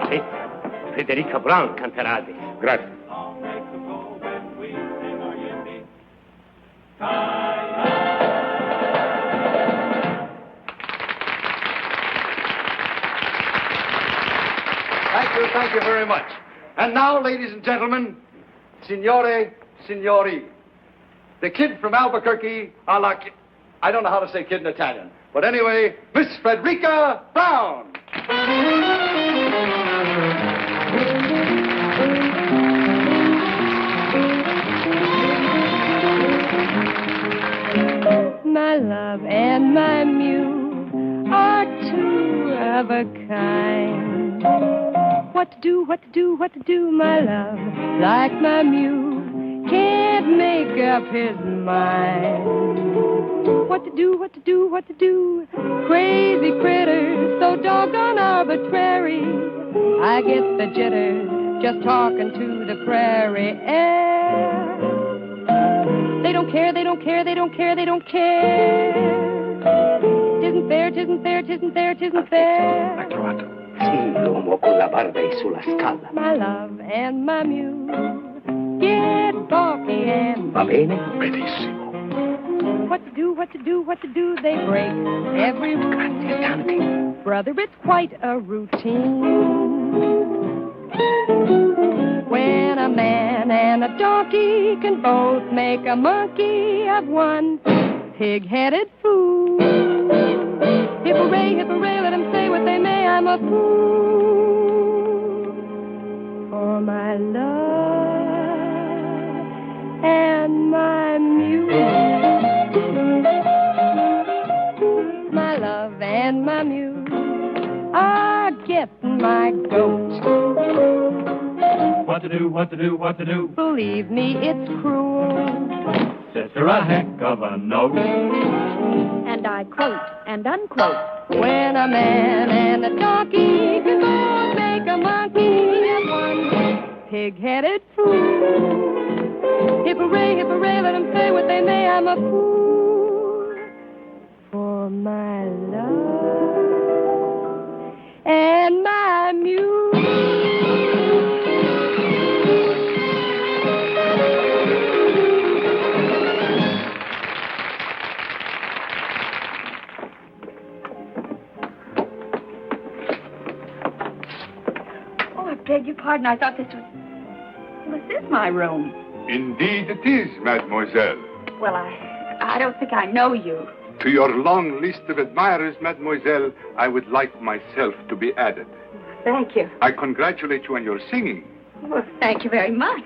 Sì, Federica Brown canterà adesso. Grazie. Thank you very much. And now, ladies and gentlemen, signore, signori, the kid from Albuquerque, I don't know how to say kid in Italian, but anyway, Miss Frederica Brown. My love and my muse are two of a kind. What to do, what to do, what to do, my love, like my muse can't make up his mind. What to do, what to do, what to do, crazy critters, so doggone arbitrary. I get the jitters just talking to the prairie air. They don't care, they don't care, they don't care, they don't care. Tisn't fair, tisn't fair, tisn't fair, tisn't fair. L'ha trovato. Sì, l'uomo con la barba e sulla scala. My love and my muse get balky and... Va bene? Benissimo. What to do, what to do, what to do, they break every rule. Grazie tante. Brother, it's quite a routine. When a man and a donkey can both make a monkey of one pig-headed fool. Hip-hooray, let them say what they may, I'm a fool for my love and my muse. My love and my muse are getting my goat. What to do, what to do, what to do? Believe me, it's cruel. Says her a heck of a note. And I quote and unquote. When a man and a donkey can both make a monkey of one pig-headed fool. Hip-hooray, let them say what they may, I'm a fool for my love and my muse. I beg your pardon. I thought this is my room. Indeed it is, mademoiselle. Well, I don't think I know you. To your long list of admirers, mademoiselle, I would like myself to be added. Thank you. I congratulate you on your singing. Well, thank you very much.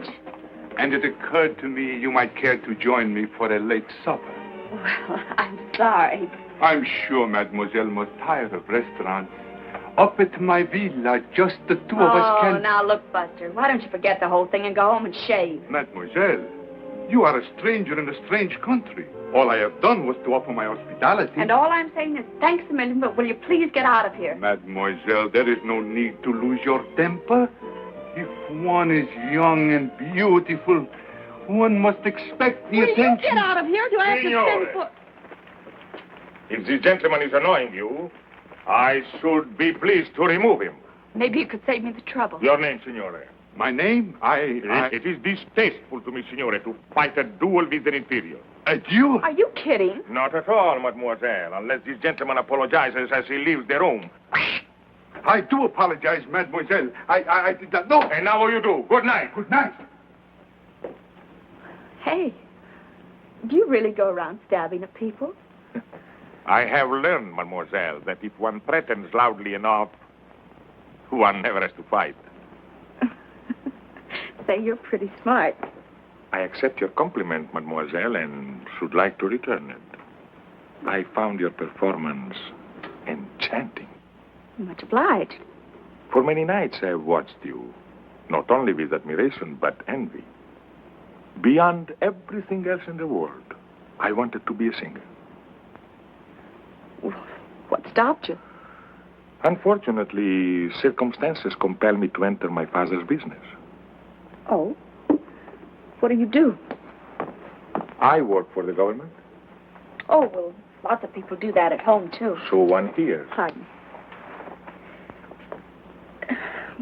And it occurred to me you might care to join me for a late supper. Well, I'm sorry. I'm sure mademoiselle must tire of restaurants. Up at my villa, just the two of us can... Oh, now look, Buster, why don't you forget the whole thing and go home and shave? Mademoiselle, you are a stranger in a strange country. All I have done was to offer my hospitality. And all I'm saying is thanks a million, but will you please get out of here? Mademoiselle, there is no need to lose your temper. If one is young and beautiful, one must expect the attention... Will you get out of here? Do I have to send for... If this gentleman is annoying you, I should be pleased to remove him. Maybe you could save me the trouble. Your name, signore? My name? It is distasteful to me, signore, to fight a duel with an Imperium. A duel? Are you kidding? Not at all, mademoiselle, unless this gentleman apologizes as he leaves the room. I do apologize, mademoiselle. I did not know. And now you do. Good night. Good night. Hey, do you really go around stabbing at people? I have learned, mademoiselle, that if one threatens loudly enough, one never has to fight. Say, you're pretty smart. I accept your compliment, mademoiselle, and should like to return it. I found your performance enchanting. Much obliged. For many nights I have watched you, not only with admiration, but envy. Beyond everything else in the world, I wanted to be a singer. What stopped you? Unfortunately, circumstances compel me to enter my father's business. Oh? What do you do? I work for the government. Oh, well, lots of people do that at home, too. So one hears. Pardon.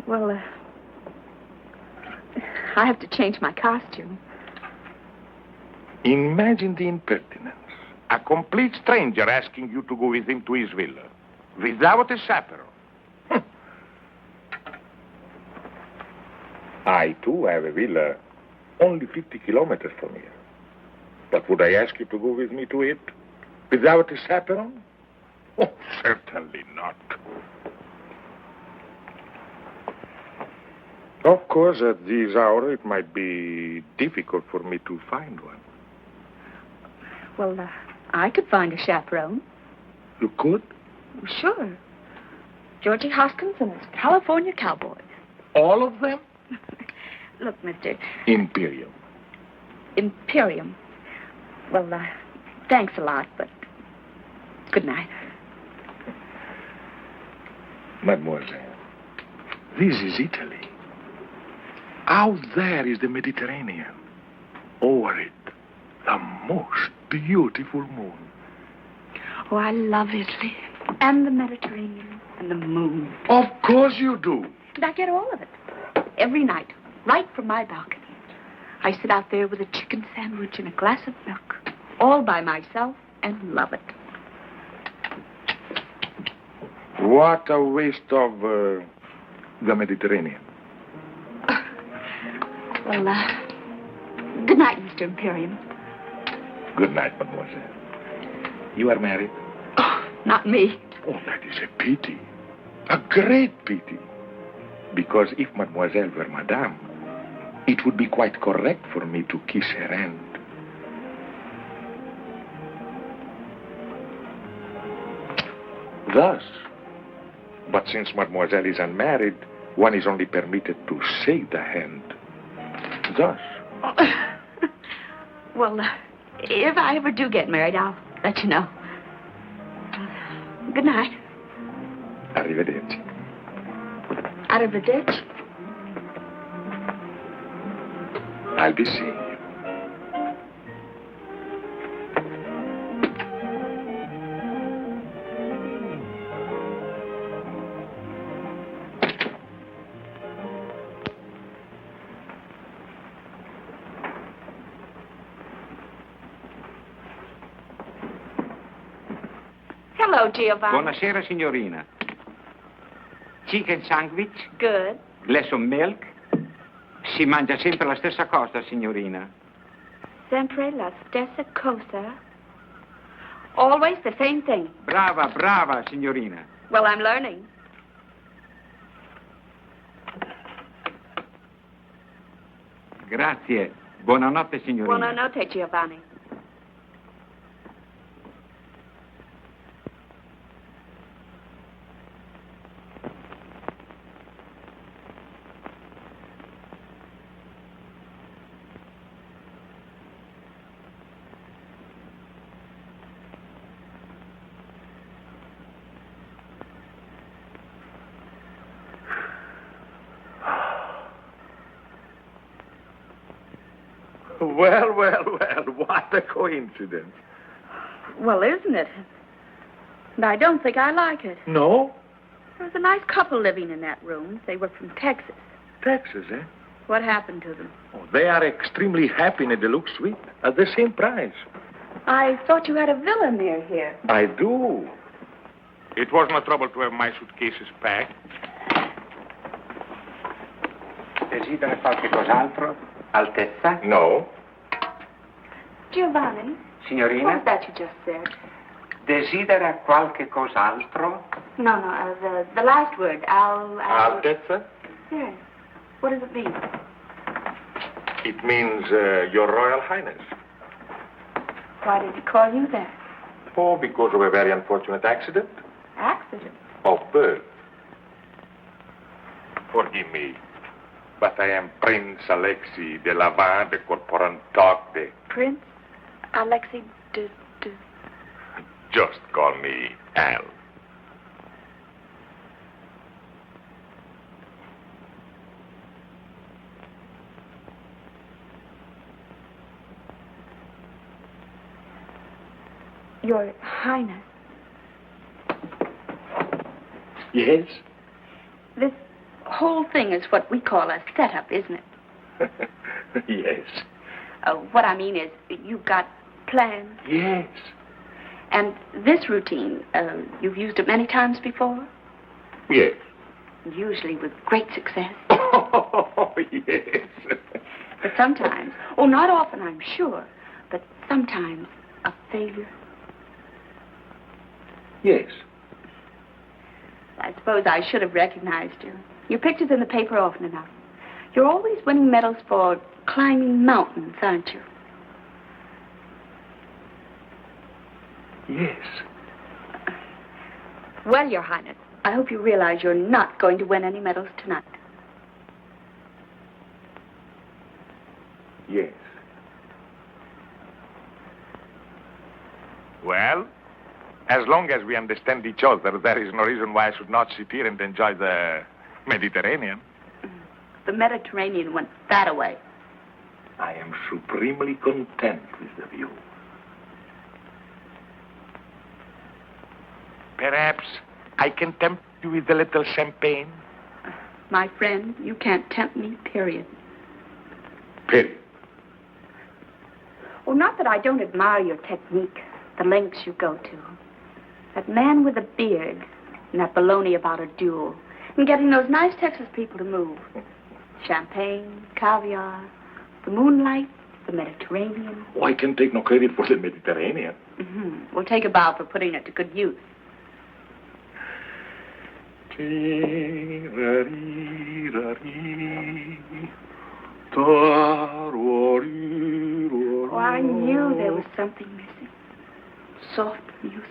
Well, I have to change my costume. Imagine the impertinence. A complete stranger asking you to go with him to his villa. Without a chaperone. I, too, have a villa only 50 kilometers from here. But would I ask you to go with me to it? Without a chaperone? Oh, certainly not. Of course, at this hour, it might be difficult for me to find one. Well, I could find a chaperone. You could? Sure. Georgie Hoskins and his California Cowboys. All of them? Look, Mr. Imperium. Imperium. Well, thanks a lot, but good night. Mademoiselle, this is Italy. Out there is the Mediterranean. Over it, the most beautiful moon. Oh, I love Italy. And the Mediterranean. And the moon. Of course you do. And I get all of it. Every night. Right from my balcony. I sit out there with a chicken sandwich and a glass of milk. All by myself and love it. What a waste of the Mediterranean. Well, good night, Mr. Imperium. Good night, mademoiselle. You are married? Oh, not me. Oh, that is a pity. A great pity. Because if mademoiselle were madame, it would be quite correct for me to kiss her hand. Thus. But since mademoiselle is unmarried, one is only permitted to shake the hand. Thus. Well, if I ever do get married, I'll let you know. Good night. Arrivederci. Out of the ditch? I'll be seeing you. Hello, Giovanni. Buonasera, signorina. Chicken sandwich? Good. Glass of milk? Si mangia sempre la stessa cosa, signorina. Sempre la stessa cosa. Always the same thing. Brava, brava, signorina. Well, I'm learning. Grazie. Buonanotte, signorina. Buonanotte, Giovanni. Well, what a coincidence. Well, isn't it? And I don't think I like it. No? There was a nice couple living in that room. They were from Texas. Texas, eh? What happened to them? Oh, they are extremely happy in a deluxe suite at the same price. I thought you had a villa near here. I do. It was no trouble to have my suitcases packed. Desidera qualche cos'altro? Altezza? No. Giovanni? Signorina? What was that you just said? Desidera qualche cos'altro? No, the last word. Altezza? Yes. What does it mean? It means Your Royal Highness. Why did he call you that? Oh, because of a very unfortunate accident. Accident? Of birth. Forgive me, but I am Prince Alexei de Lavin de Corporantoc de... Prince Alexei de... Just call me Al. Your Highness. Yes? This whole thing is what we call a setup, isn't it? Yes. What I mean is, you've got plans. Yes. And this routine, you've used it many times before? Yes. Usually with great success. Oh, yes. But sometimes, not often, I'm sure, but sometimes a failure. Yes. I suppose I should have recognized you. Your picture's in the paper often enough. You're always winning medals for climbing mountains, aren't you? Yes. Well, Your Highness, I hope you realize you're not going to win any medals tonight. Yes. Well, as long as we understand each other, there is no reason why I should not sit here and enjoy the Mediterranean. The Mediterranean went that away. I am supremely content with the view. Perhaps I can tempt you with a little champagne. My friend, you can't tempt me, period. Period. Oh, not that I don't admire your technique, the lengths you go to. That man with a beard and that baloney about a duel and getting those nice Texas people to move. Champagne, caviar, the moonlight, the Mediterranean. Oh, I can take no credit for the Mediterranean. Mm-hmm. We'll take a bow for putting it to good use. Oh, I knew there was something missing. Soft music.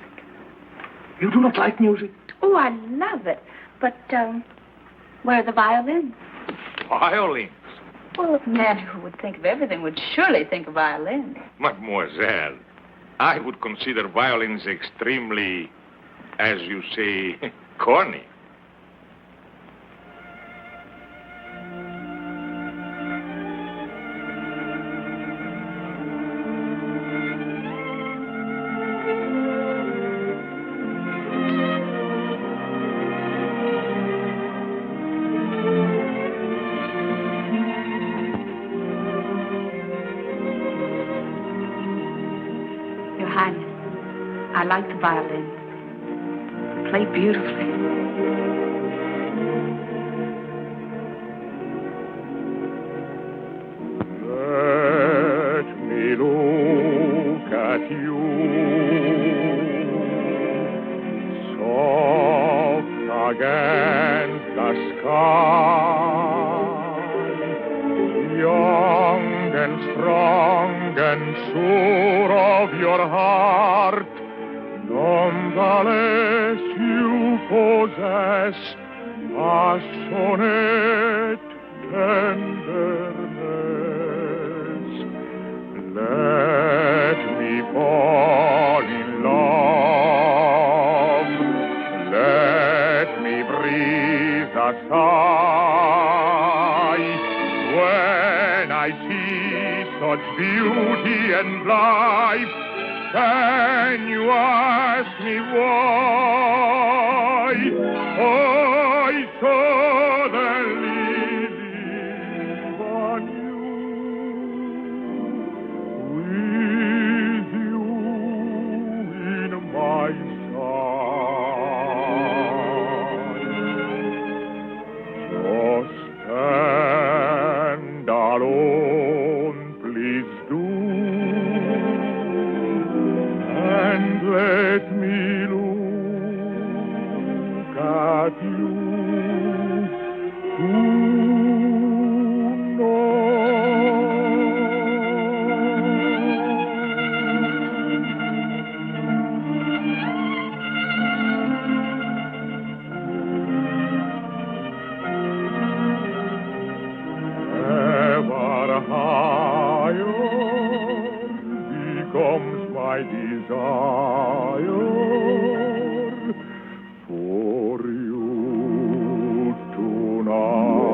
You do not like music? Oh, I love it. But, where are the violins? Violins? Well, a man who would think of everything would surely think of violins. Mademoiselle, I would consider violins extremely, as you say, corny. I like the violin. They play beautifully. Let me look at you, soft against the sky, young and strong and sure of your heart. Nonetheless, you possess passionate tenderness. Let me fall in love. Let me breathe a sigh when I see such beauty and life. Can you ask me why I suddenly live on you, with you in my side? Just stand alone, please do. And let me look at you ever higher becomes my desire for you tonight.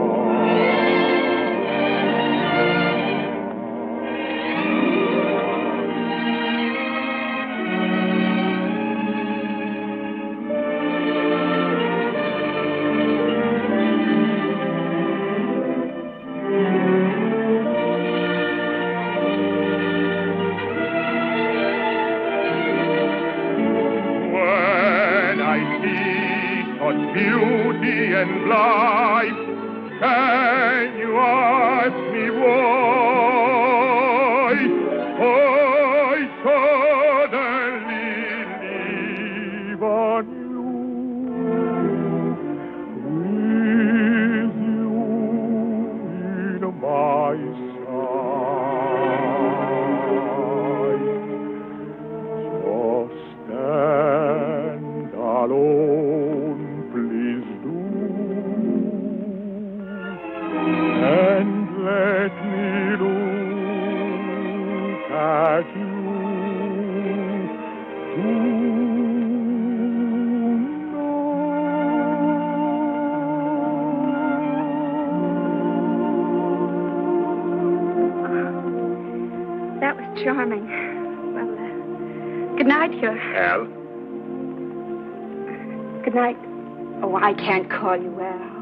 charming. Well, good night, Your... Al? Good night. Oh, I can't call you Al.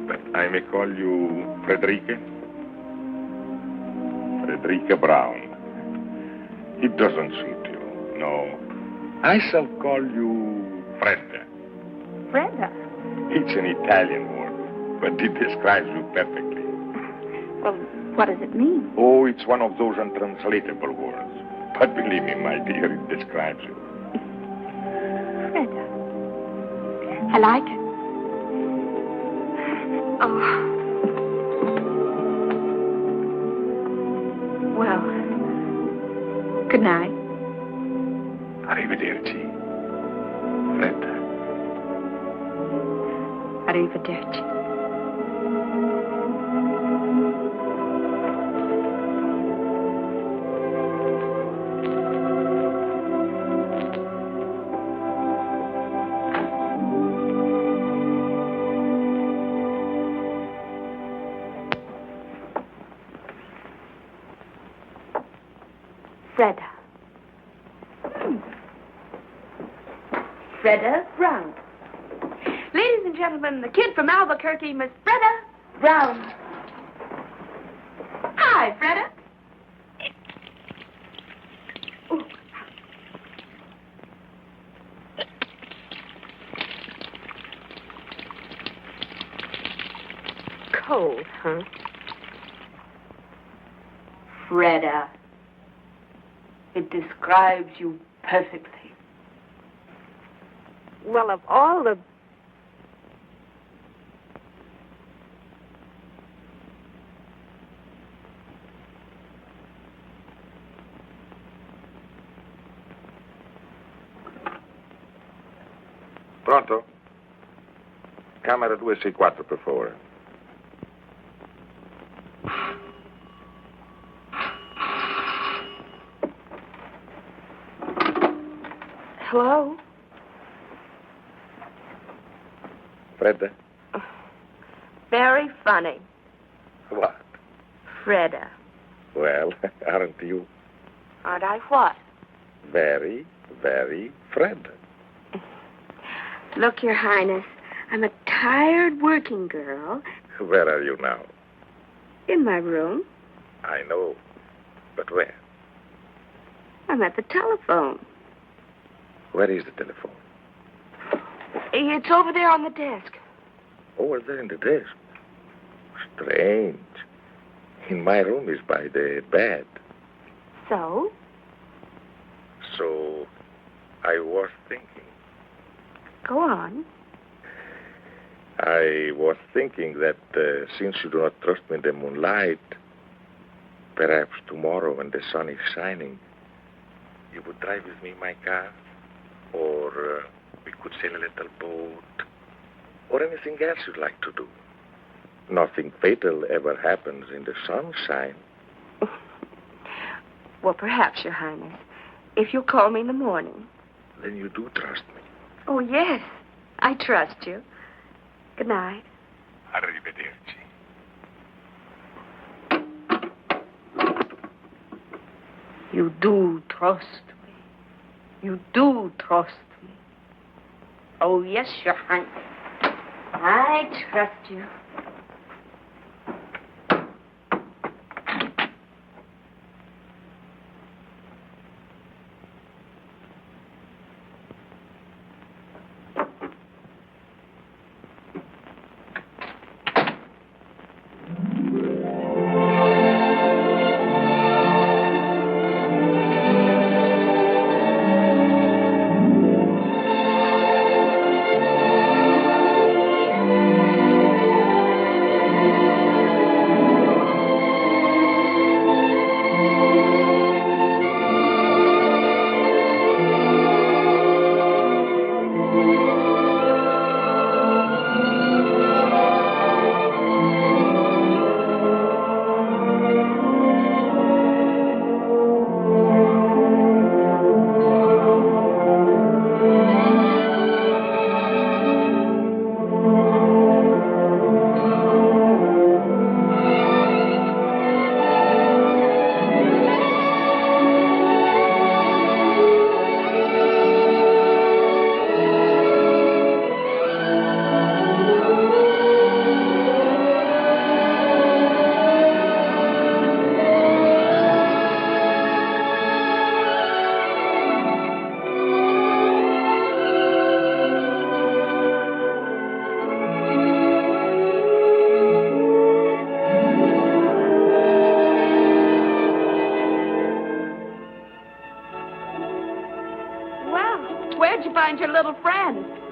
But I may call you Frederica? Frederica Brown. It doesn't suit you, no. I shall call you Fredda. Fredda? It's an Italian word, but it describes you perfectly. Well, what does it mean? Oh, it's one of those untranslatable words. But believe me, my dear, it describes you. Fredda. I like it. Oh. Well, good night. Arrivederci. Fredda. Arrivederci. Fredda. Fredda Brown. Ladies and gentlemen, the kid from Albuquerque, Miss Fredda Brown. Hi, Fredda. Ooh. Cold, huh? Fredda. It describes you perfectly. Well, of all the... Pronto? Camera 264, per favore. Hello? Fredda? Very funny. What? Fredda. Well, aren't you Aren't I what? very, very Fredda? Look, Your Highness, I'm a tired working girl Where are you now? in my room. I know. But where? I'm at the telephone. Where is the telephone? It's over there on the desk. Over there in the desk. Strange. In my room is by the bed. So? So, I was thinking. Go on. I was thinking that since you do not trust me in the moonlight, perhaps tomorrow when the sun is shining, you would drive with me in my car, or we could sail a little boat, or anything else you'd like to do. Nothing fatal ever happens in the sunshine. Well, perhaps, Your Highness, if you'll call me in the morning. Then you do trust me. Oh, yes. I trust you. Good night. Arrivederci. You do trust me. You do trust me. Oh, yes, Your Highness. I trust you.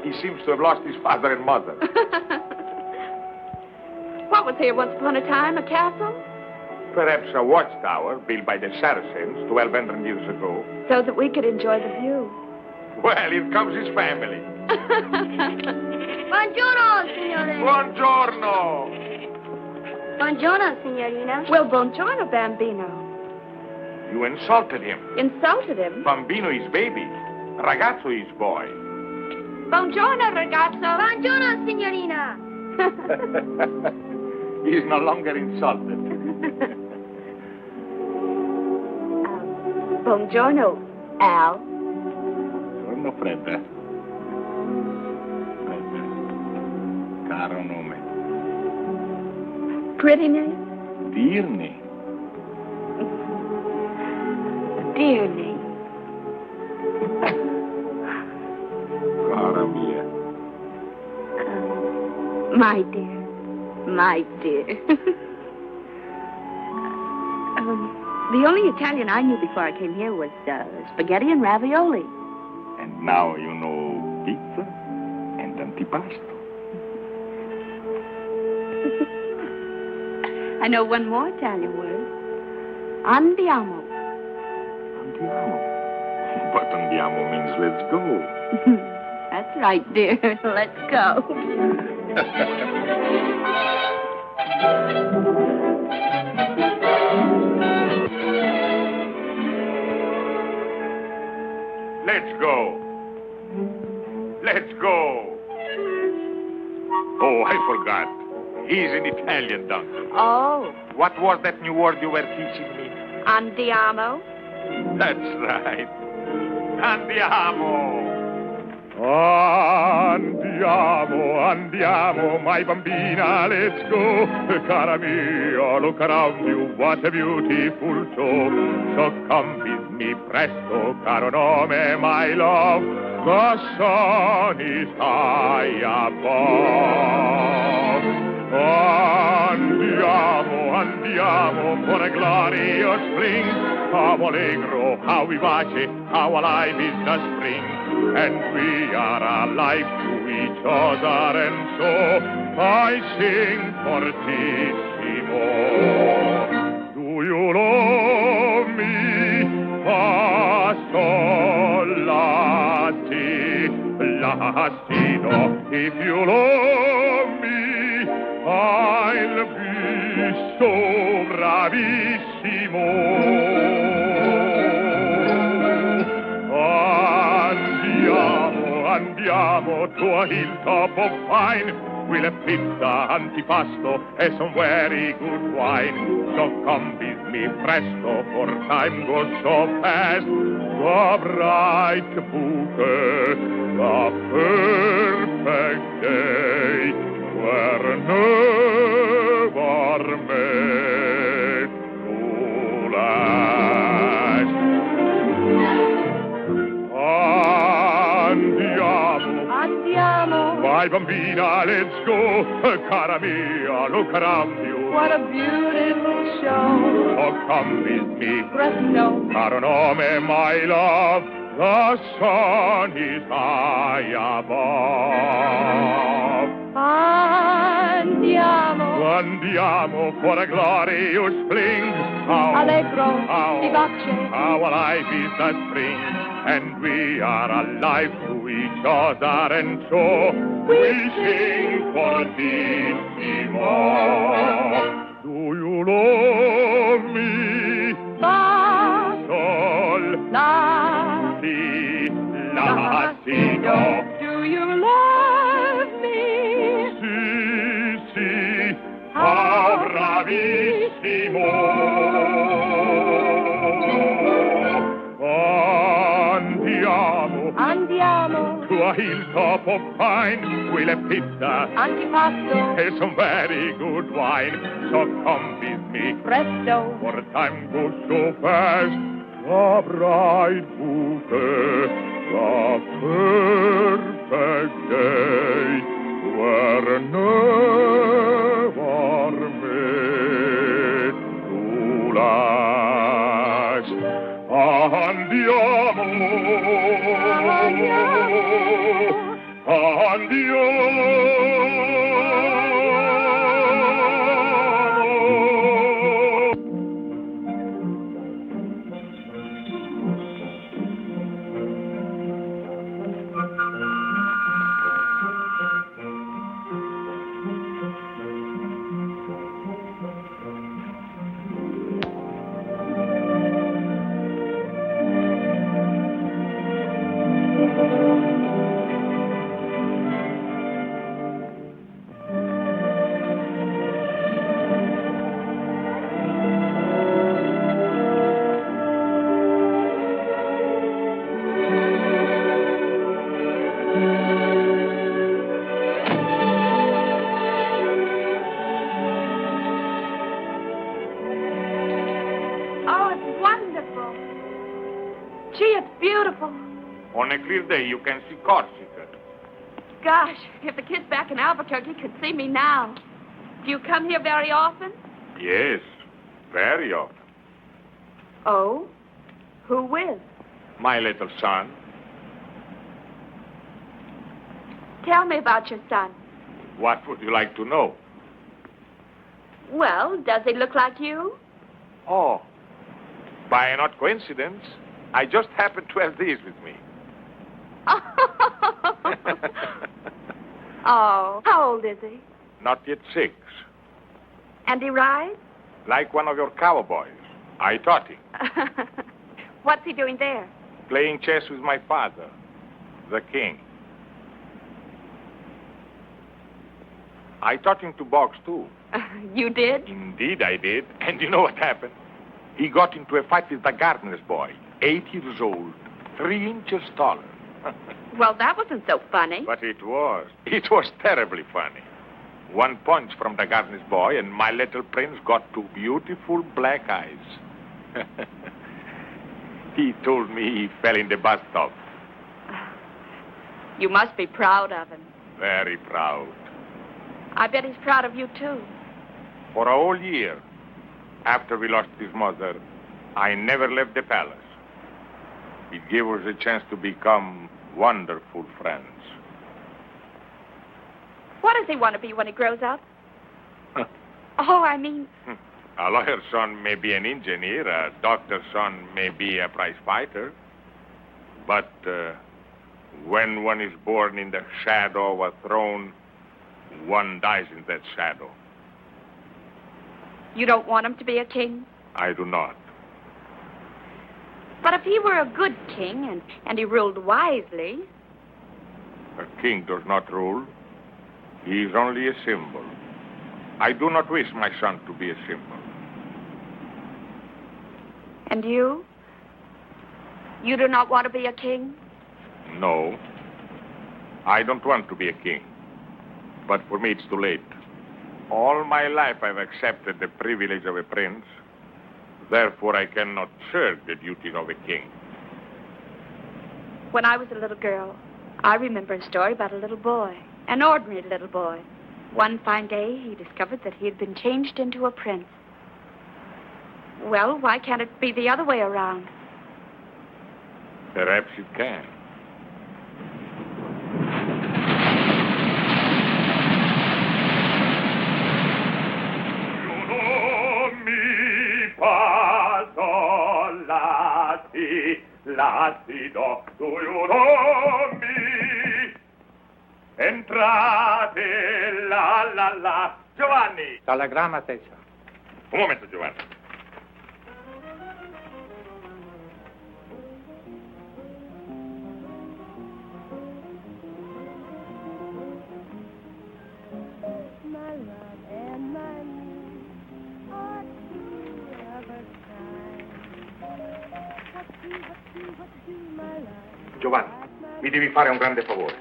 He seems to have lost his father and mother. What was here once upon a time? A castle? Perhaps a watchtower built by the Saracens 1,200 years ago. So that we could enjoy the view. Well, here comes his family. Buongiorno, signore. Buongiorno. Buongiorno, signorina. Well, buongiorno, Bambino. You insulted him. Insulted him? Bambino is baby. Ragazzo is boy. Buongiorno, ragazzo. Buongiorno, signorina. He is no longer insulted. Buongiorno, Al. Buongiorno, Fredda. Fredda. Caro nome. Pretty name? Dear name. Dear name. Cara mia. My dear. My dear. The only Italian I knew before I came here was spaghetti and ravioli. And now you know pizza and antipasto. I know one more Italian word. Andiamo. Andiamo. But andiamo means let's go. That's right, dear. Let's go. Let's go. Let's go. Oh, I forgot. He's an Italian, Dalton. Oh, What was that new word you were teaching me? andiamo. That's right. Andiamo. Andiamo, my bambina, let's go. Cara mia, look around you, what a beautiful show. So come with me presto, caro nome, my love. The sun is high above. Andiamo for a glorious spring. How allegro, how vivace, how alive is the spring. And we are alive to each other, and so I sing fortissimo. Do you love me? Fa sol la si la si do. If you love me, I'll be so bravissimo. Andiamo to a hilltop of pine. We'll have pizza, antipasto, and some very good wine. So come with me presto, for time goes so fast. The bright bouquet, the perfect day, were never made to last. Andiamo. My bambina, let's go. Cara mia, look around you. What a beautiful show. Oh, come with me. Presto. Caro nome, my love. The sun is high above. Andiamo for a glorious spring. Allegro, how vivace. How alive is the spring. And we are alive to each other, and so we sing fortissimo. Do you love me? Fa, Sol, la, si, la, si, do. do you love me? Si, how bravissimo. Andiamo. To a hilltop of pine, we'll have pizza, Antipasto. and some very good wine. So come with me, Presto. for time goes so fast. The bright bouquet, the perfect day, were never made to last. Andiamo. beautiful. On a clear day, you can see Corsica. Gosh, if the kids back in Albuquerque could see me now. Do you come here very often? Yes, very often. Oh? Who with? My little son. Tell me about your son. What would you like to know? Well, does he look like you? Oh, by an odd coincidence, I just happened to have these with me. Oh, how old is he? Not yet 6. And he rides? Like one of your cowboys. I taught him. What's he doing there? Playing chess with my father, the king. I taught him to box, too. You did? Indeed, I did. And you know what happened? He got into a fight with the gardener's boy, 8 years old, 3 inches taller. Well, that wasn't so funny. But it was. It was terribly funny. One punch from the gardener's boy, and my little prince got 2 beautiful black eyes. He told me he fell in the bathtub. You must be proud of him. Very proud. I bet he's proud of you, too. For a whole year, after we lost his mother, I never left the palace. It gave us a chance to become wonderful friends. What does he want to be when he grows up? Oh, I mean... A lawyer's son may be an engineer, a doctor's son may be a prize fighter. But when one is born in the shadow of a throne, one dies in that shadow. You don't want him to be a king? I do not. But if he were a good king and he ruled wisely... A king does not rule. He is only a symbol. I do not wish my son to be a symbol. And you? You do not want to be a king? No. I don't want to be a king. But for me, it's too late. All my life, I've accepted the privilege of a prince. Therefore, I cannot shirk the duties of a king. When I was a little girl, I remember a story about a little boy, an ordinary little boy. One fine day, he discovered that he had been changed into a prince. Well, why can't it be the other way around? Perhaps it can. Lassido, do you know me? Entrate, la. Giovanni! Telegramma, Tessa. Un momento, Giovanni. My love and my muse are two of a kind. What do, my love? Giovanni, mi devi fare un grande favore.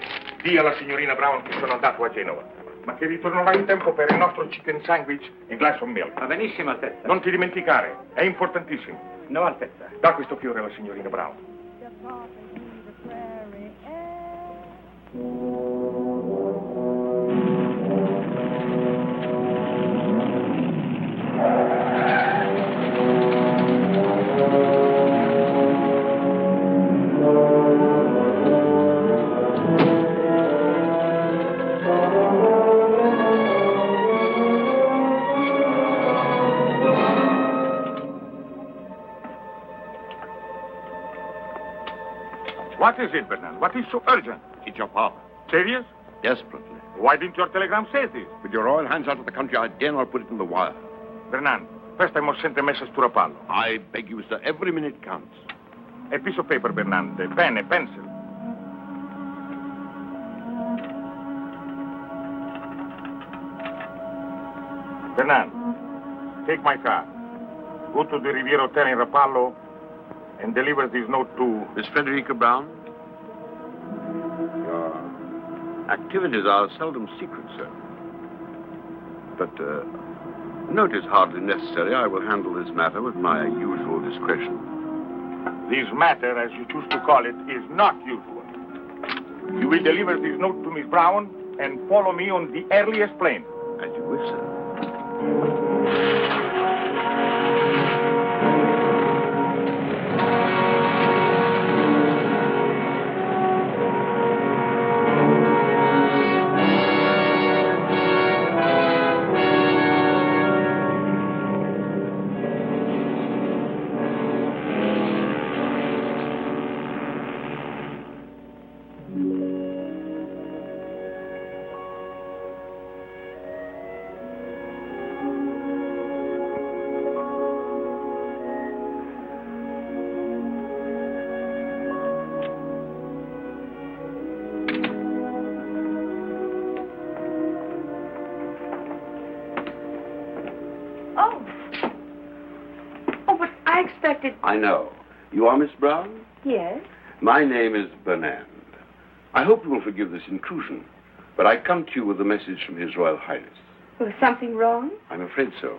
Dì alla signorina Brown che sono andato a Genova, ma che ritornerò in tempo per il nostro chicken sandwich e glass of milk. Va benissimo, Altezza. Non ti dimenticare, è importantissimo. No, Altezza. Da questo fiore alla signorina Brown. What is it, Bernard? What is so urgent? It's your father. Serious? Desperately. Why didn't your telegram say this? With your royal hands out of the country, I dare not put it in the wire. Bernard, first I must send a message to Rapallo. I beg you, sir, every minute counts. A piece of paper, Bernard, a pen, a pencil. Bernard, take my car. Go to the Riviera Hotel in Rapallo and deliver this note to... Miss Frederica Brown? Your activities are seldom secret, sir. But, note is hardly necessary. I will handle this matter with my usual discretion. This matter, as you choose to call it, is not usual. You will deliver this note to Miss Brown and follow me on the earliest plane. As you wish, sir. I know. You are Miss Brown? Yes. My name is Bernand. I hope you will forgive this intrusion, but I come to you with a message from His Royal Highness. Was something wrong? I'm afraid so.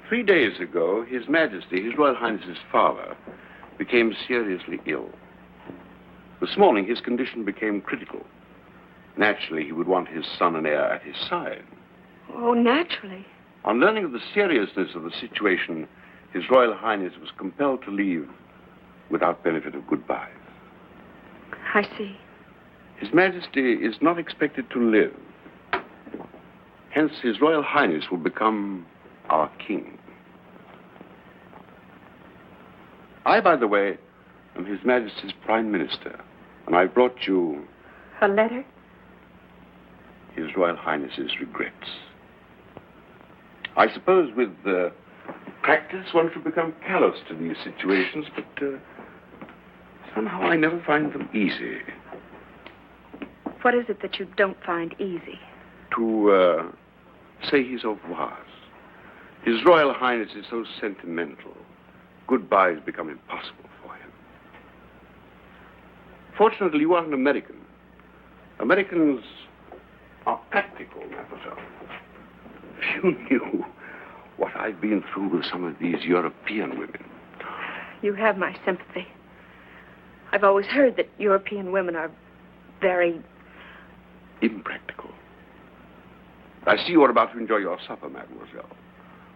3 days ago, His Majesty, His Royal Highness's father, became seriously ill. This morning, his condition became critical. Naturally, he would want his son and heir at his side. Oh, naturally. On learning of the seriousness of the situation, His Royal Highness was compelled to leave without benefit of goodbyes. I see. His Majesty is not expected to live. Hence, His Royal Highness will become our king. I, by the way, am His Majesty's Prime Minister, and I brought you A letter? His Royal Highness's regrets. I suppose with practice one should become callous to these situations, but somehow I never find them easy. What is it that you don't find easy? To say his au revoirs. His Royal Highness is so sentimental. Goodbyes become impossible for him. Fortunately, you are an American. Americans are practical, mademoiselle. If you knew what I've been through with some of these European women. You have my sympathy. I've always heard that European women are very... impractical. I see you are about to enjoy your supper, mademoiselle.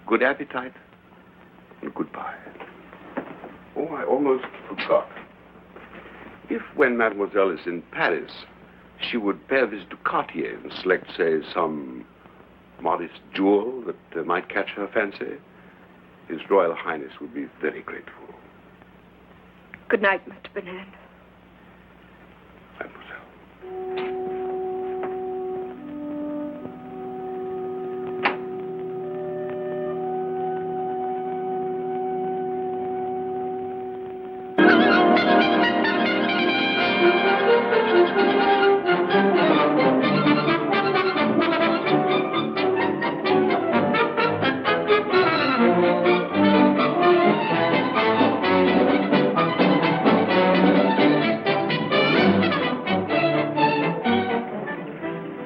Good appetite and goodbye. Oh, I almost forgot. If, when mademoiselle is in Paris, she would pay a visit to Cartier and select, say, some modest jewel that might catch her fancy, His Royal Highness would be very grateful. Good night, Mr. Bernand. Mademoiselle.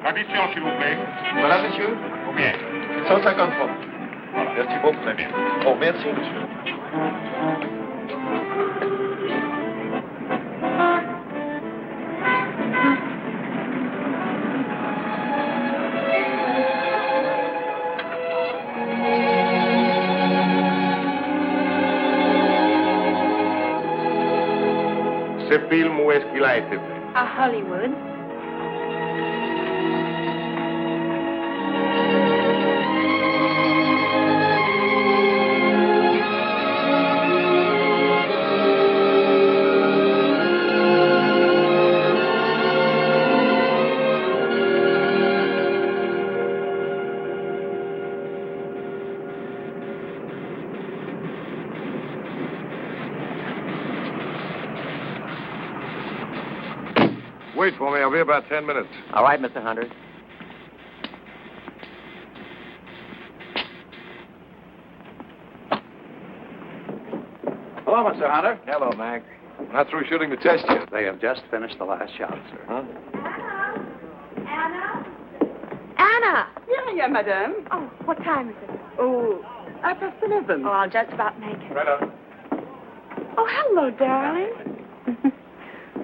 Addition, s'il vous plaît. Voilà, monsieur. Combien? 150 francs. Voilà. Merci beaucoup. Très bien. Oh, merci, monsieur. Ce film, où est-ce qu'il a été fait? À Hollywood. Wait for me. I'll be about 10 minutes. All right, Mr. Hunter. Hello, Mr. Hunter. Hello, Mac. Not through shooting the test yet. They have just finished the last shot, sir. Huh? Anna! Yeah, madame. Oh, what time is it? Oh, 11:30. Oh, I'll just about make it. Right up. Oh, hello, darling.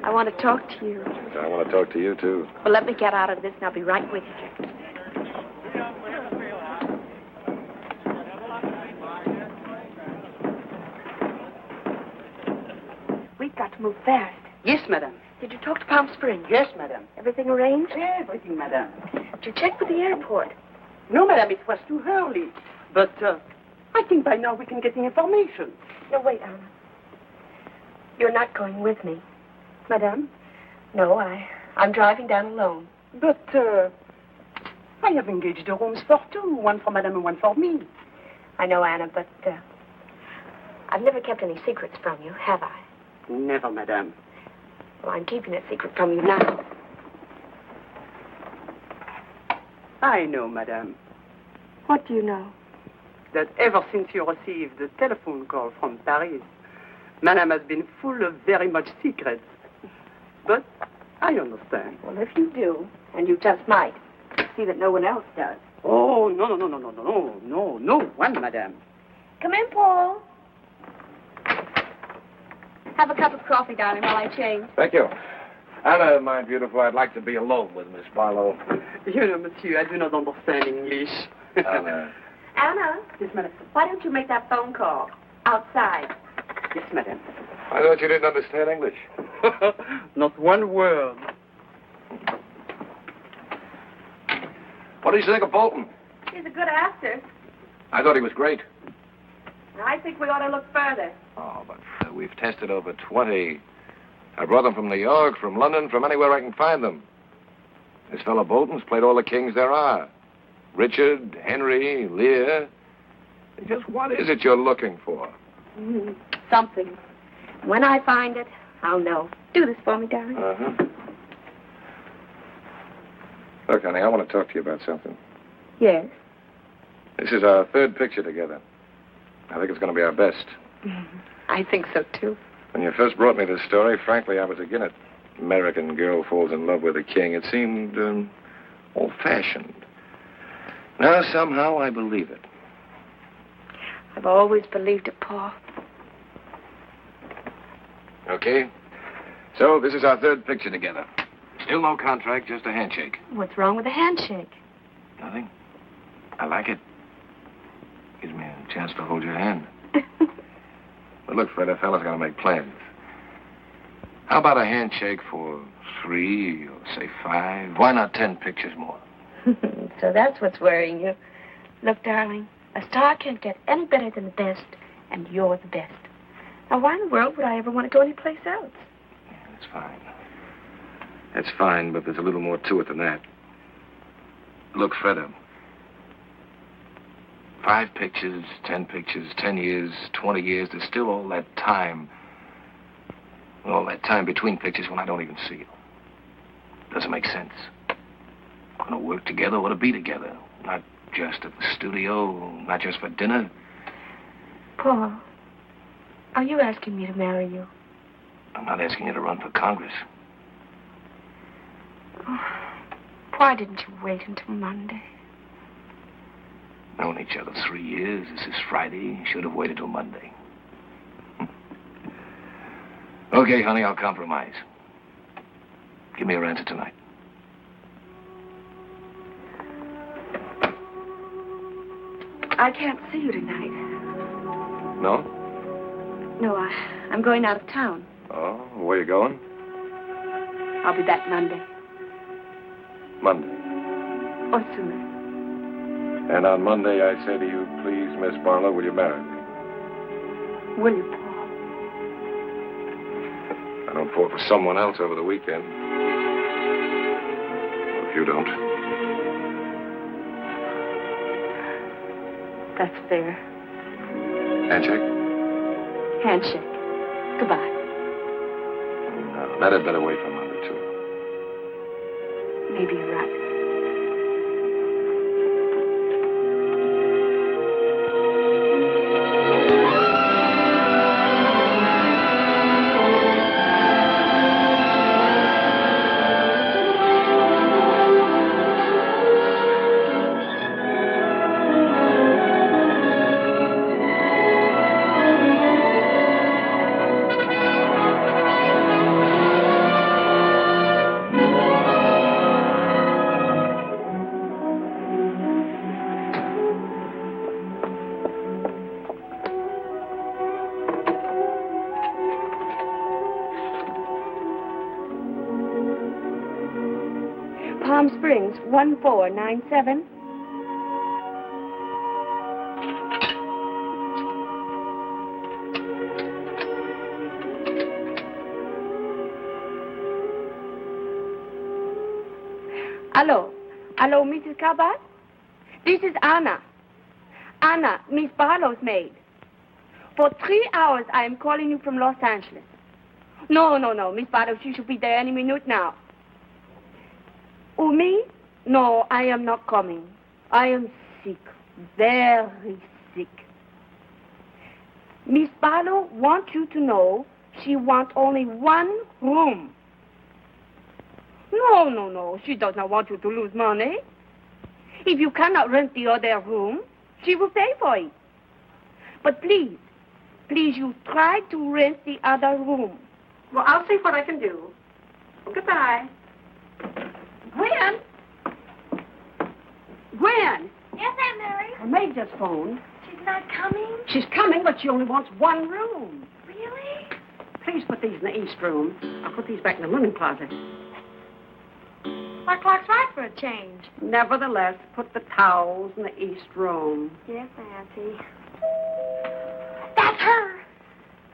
I want to talk to you. I want to talk to you, too. Well, let me get out of this and I'll be right with you. We've got to move fast. Yes, madame. Did you talk to Palm Springs? Yes, madame. Everything arranged? Everything, madame. Did you check with the airport? No, madame, it was too early. But I think by now we can get the information. No, wait, Anna. You're not going with me. Madame? No, I'm driving down alone. But I have engaged the rooms for two. One for madame and one for me. I know, Anna, but I've never kept any secrets from you, have I? Never, madame. Well, I'm keeping a secret from you now. I know, madame, What do you know? that ever since you received the telephone call from Paris, madame has been full of very much secrets. But I understand. Well, if you do, and you just might, see that no one else does. Oh, no one, madame. Come in, Paul. Have a cup of coffee, darling, while I change. Thank you. Anna, my beautiful, I'd like to be alone with Miss Barlow. You know, monsieur, I do not understand English. Anna. Anna, Yes, madame. why don't you make that phone call outside? Yes, madame. I thought you didn't understand English. Not one word. What do you think of Bolton? He's a good actor. I thought he was great. I think we ought to look further. Oh, but we've tested over 20. I brought them from New York, from London, from anywhere I can find them. This fellow Bolton's played all the kings there are. Richard, Henry, Lear. Just what is it you're looking for? Something. When I find it, I'll know. Do this for me, darling. Uh-huh. Look, honey, I want to talk to you about something. Yes. This is our third picture together. I think it's going to be our best. I think so, too. When you first brought me this story, frankly, I was against it. American girl falls in love with a king. It seemed old-fashioned. Now, somehow, I believe it. I've always believed it, Paul. Okay. So, this is our third picture together. Still no contract, just a handshake. What's wrong with a handshake? Nothing. I like it. Gives me a chance to hold your hand. But look, Fred, a fella's got to make plans. How about a handshake for 3 or, say, 5? Why not 10 pictures more? So that's what's worrying you. Look, darling, a star can't get any better than the best, and you're the best. Now, why in the world would I ever want to go anyplace else? Yeah, that's fine. That's fine, but there's a little more to it than that. Look, Fred, 5 pictures, 10 pictures, 10 years, 20 years, there's still all that time. All that time between pictures when I don't even see you. Doesn't make sense. We're going to work together, or to be together. Not just at the studio, not just for dinner. Paul, are you asking me to marry you? I'm not asking you to run for Congress. Oh, why didn't you wait until Monday? Known each other 3 years. This is Friday. Should have waited till Monday. Okay, honey, I'll compromise. Give me your answer tonight. I can't see you tonight. No? No, I'm going out of town. Oh, where you going? I'll be back Monday. Monday. Or sooner. And on Monday, I say to you, please, Miss Barlow, will you marry me? Will you, Paul? I don't fall for someone else over the weekend. Well, if you don't. That's fair. Handshake? Handshake. Goodbye. No, that had better wait for Monday, too. Maybe you're right. Entrance 1497. Hello, Mrs. Cabot? This is Anna. Anna, Miss Barlow's maid. For 3 hours, I am calling you from Los Angeles. No, Miss Barlow, she should be there any minute now. Oh, me? No, I am not coming. I am sick, very sick. Miss Barlow wants you to know she wants only one room. No, she does not want you to lose money. If you cannot rent the other room, she will pay for it. But please, you try to rent the other room. Well, I'll see what I can do. Goodbye. Gwen? Gwen? Yes, Aunt Mary? Her maid just phoned. She's not coming? She's coming, but she only wants one room. Really? Please put these in the east room. I'll put these back in the linen closet. My clock's right for a change. Nevertheless, put the towels in the east room. Yes, Auntie. That's her.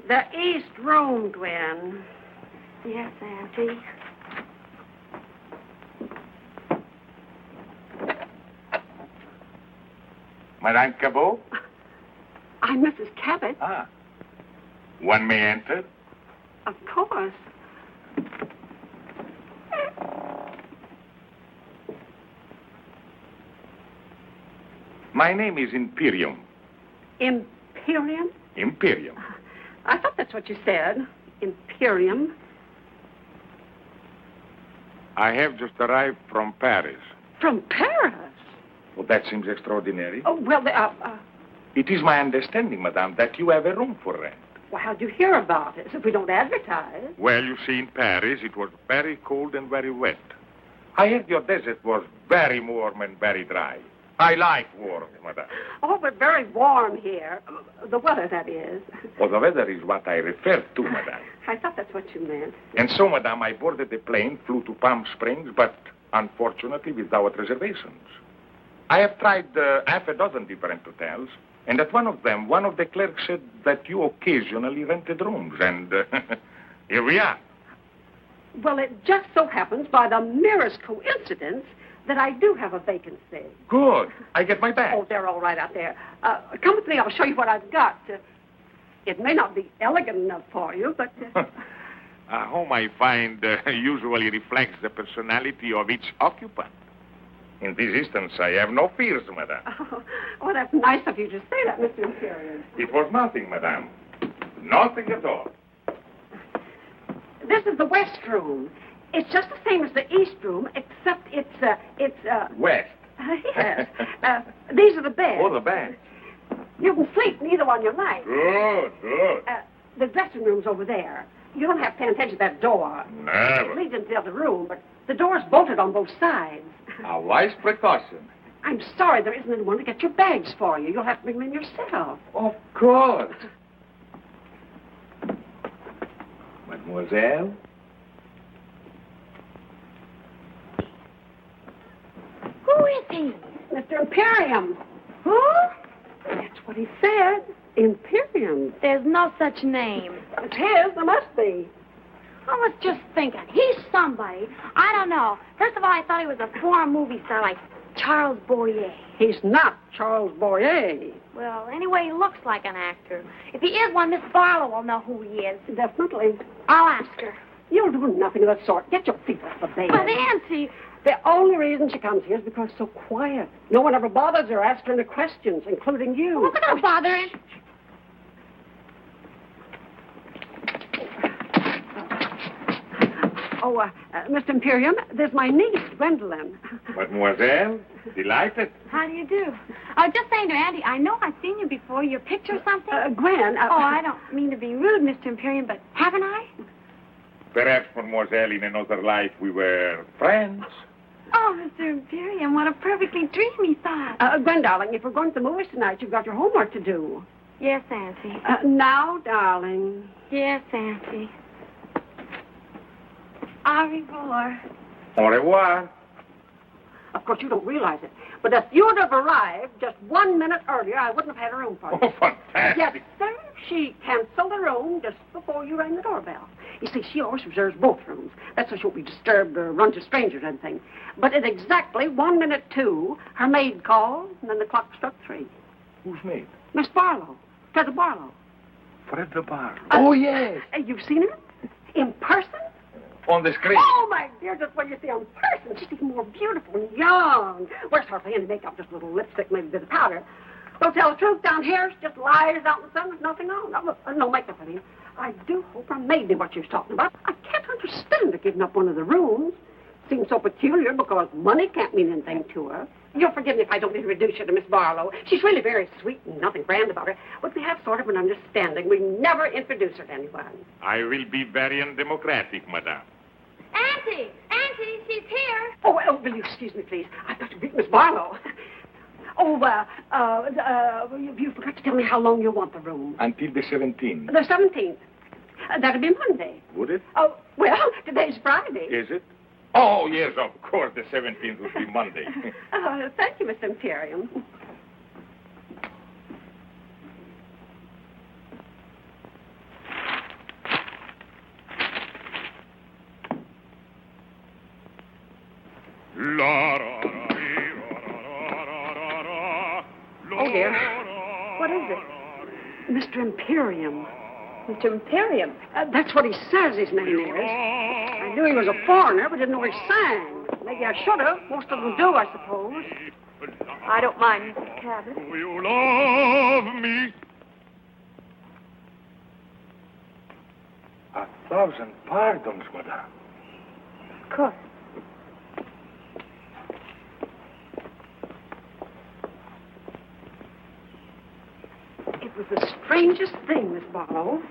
The east room, Gwen. Yes, Auntie. Madame Cabot? I'm Mrs. Cabot. Ah. One may enter? Of course. My name is Imperium. Imperium? Imperium. I thought that's what you said. Imperium. I have just arrived from Paris. From Paris? Well, that seems extraordinary. Oh, well, It is my understanding, madame, that you have a room for rent. well, how'd you hear about it? If we don't advertise. Well, you see, in Paris, it was very cold and very wet. I heard your desert was very warm and very dry. I like warm, madame. Oh, but very warm here. The weather, that is. Well, the weather is what I refer to, madame. I thought that's what you meant. And so, madame, I boarded the plane, flew to Palm Springs, but unfortunately without reservations. I have tried half a dozen different hotels, and at one of them, one of the clerks said that you occasionally rented rooms, and here we are. Well, it just so happens, by the merest coincidence, that I do have a vacancy. Good. I get my bag. Oh, they're all right out there. Come with me. I'll show you what I've got. It may not be elegant enough for you, but... A home, I find, usually reflects the personality of each occupant. In this instance, I have no fears, madame. Oh, that's nice of you to say that, Mr. Imperium. It was nothing, madame. Nothing at all. This is the west room. It's just the same as the east room, except it's West. Yes. These are the beds. Oh, the bed. You can sleep in either one you like. Good. The dressing room's over there. You don't have to pay attention to that door. Never. It leads into the other room, but the door's bolted on both sides. A wise precaution. I'm sorry there isn't anyone to get your bags for you. You'll have to bring them in yourself. Of course. Mademoiselle? Who is he? Mr. Imperium. Who? That's what he said. Imperium. There's no such name. It's his. There must be. I was just thinking. He's somebody. I don't know. First of all, I thought he was a foreign movie star like Charles Boyer. He's not Charles Boyer. Well, anyway, he looks like an actor. If he is one, Miss Barlow will know who he is. Definitely. I'll ask her. You'll do nothing of the sort. Get your feet off the bed. But, Auntie... The only reason she comes here is because it's so quiet. No one ever bothers her, asks her any questions, including you. We're going to bother him. Mr. Imperium, there's my niece, Gwendolyn. Mademoiselle, delighted. How do you do? I was just saying to Auntie, I know I've seen you before. Your picture or something? Gwen. Oh, I don't mean to be rude, Mr. Imperium, but haven't I? Perhaps, mademoiselle, in another life we were friends. Oh, Mr. Imperium, what a perfectly dreamy thought. Gwen, darling, if we're going to the movies tonight, you've got your homework to do. Yes, Auntie. Now, darling. Yes, Auntie. Au revoir. Au revoir. Of course, you don't realize it. But if you'd have arrived just 1 minute earlier, I wouldn't have had a room for you. Oh, fantastic. Yes, sir. She canceled the room just before you rang the doorbell. You see, she always reserves both rooms. That's so she won't be disturbed or run to strangers or anything. But at exactly 1 minute 2, her maid called, and then the clock struck 3. Who's maid? Miss Barlow. Fred Barlow. Fred Barlow. Oh, yes. You've seen her? In person? On the screen. Oh, my dear, just when you see her in person, she's even more beautiful and young. Wears hardly any makeup, just a little lipstick, maybe a bit of powder. Don't tell the truth down here. She just lies out in the sun with nothing on. No makeup, I mean. I do hope her maid knew what she was talking about. I can't understand her giving up one of the rooms. Seems so peculiar because money can't mean anything to her. You'll forgive me if I don't introduce you to Miss Barlow. She's really very sweet and nothing grand about her. But we have sort of an understanding. We never introduce her to anyone. I will be very undemocratic, madame. Auntie! Auntie, she's here. Oh, well, will you excuse me, please? I've got to meet Miss Barlow. Oh, you forgot to tell me how long you want the room. Until the 17th. The 17th. That'd be Monday. Would it? Oh, well, today's Friday. Is it? Oh, yes, of course, the 17th would be Monday. Thank you, Mr. Imperium. Oh, dear. What is it? Mr. Imperium. Mr. Imperium? That's what he says his name is. I knew he was a foreigner, but didn't know he sang. Maybe I should have. Most of them do, I suppose. I don't mind, Mrs. Cabot. Do you love me? 1,000 pardons, madame. Of course. It was the strangest thing, Miss Barlow.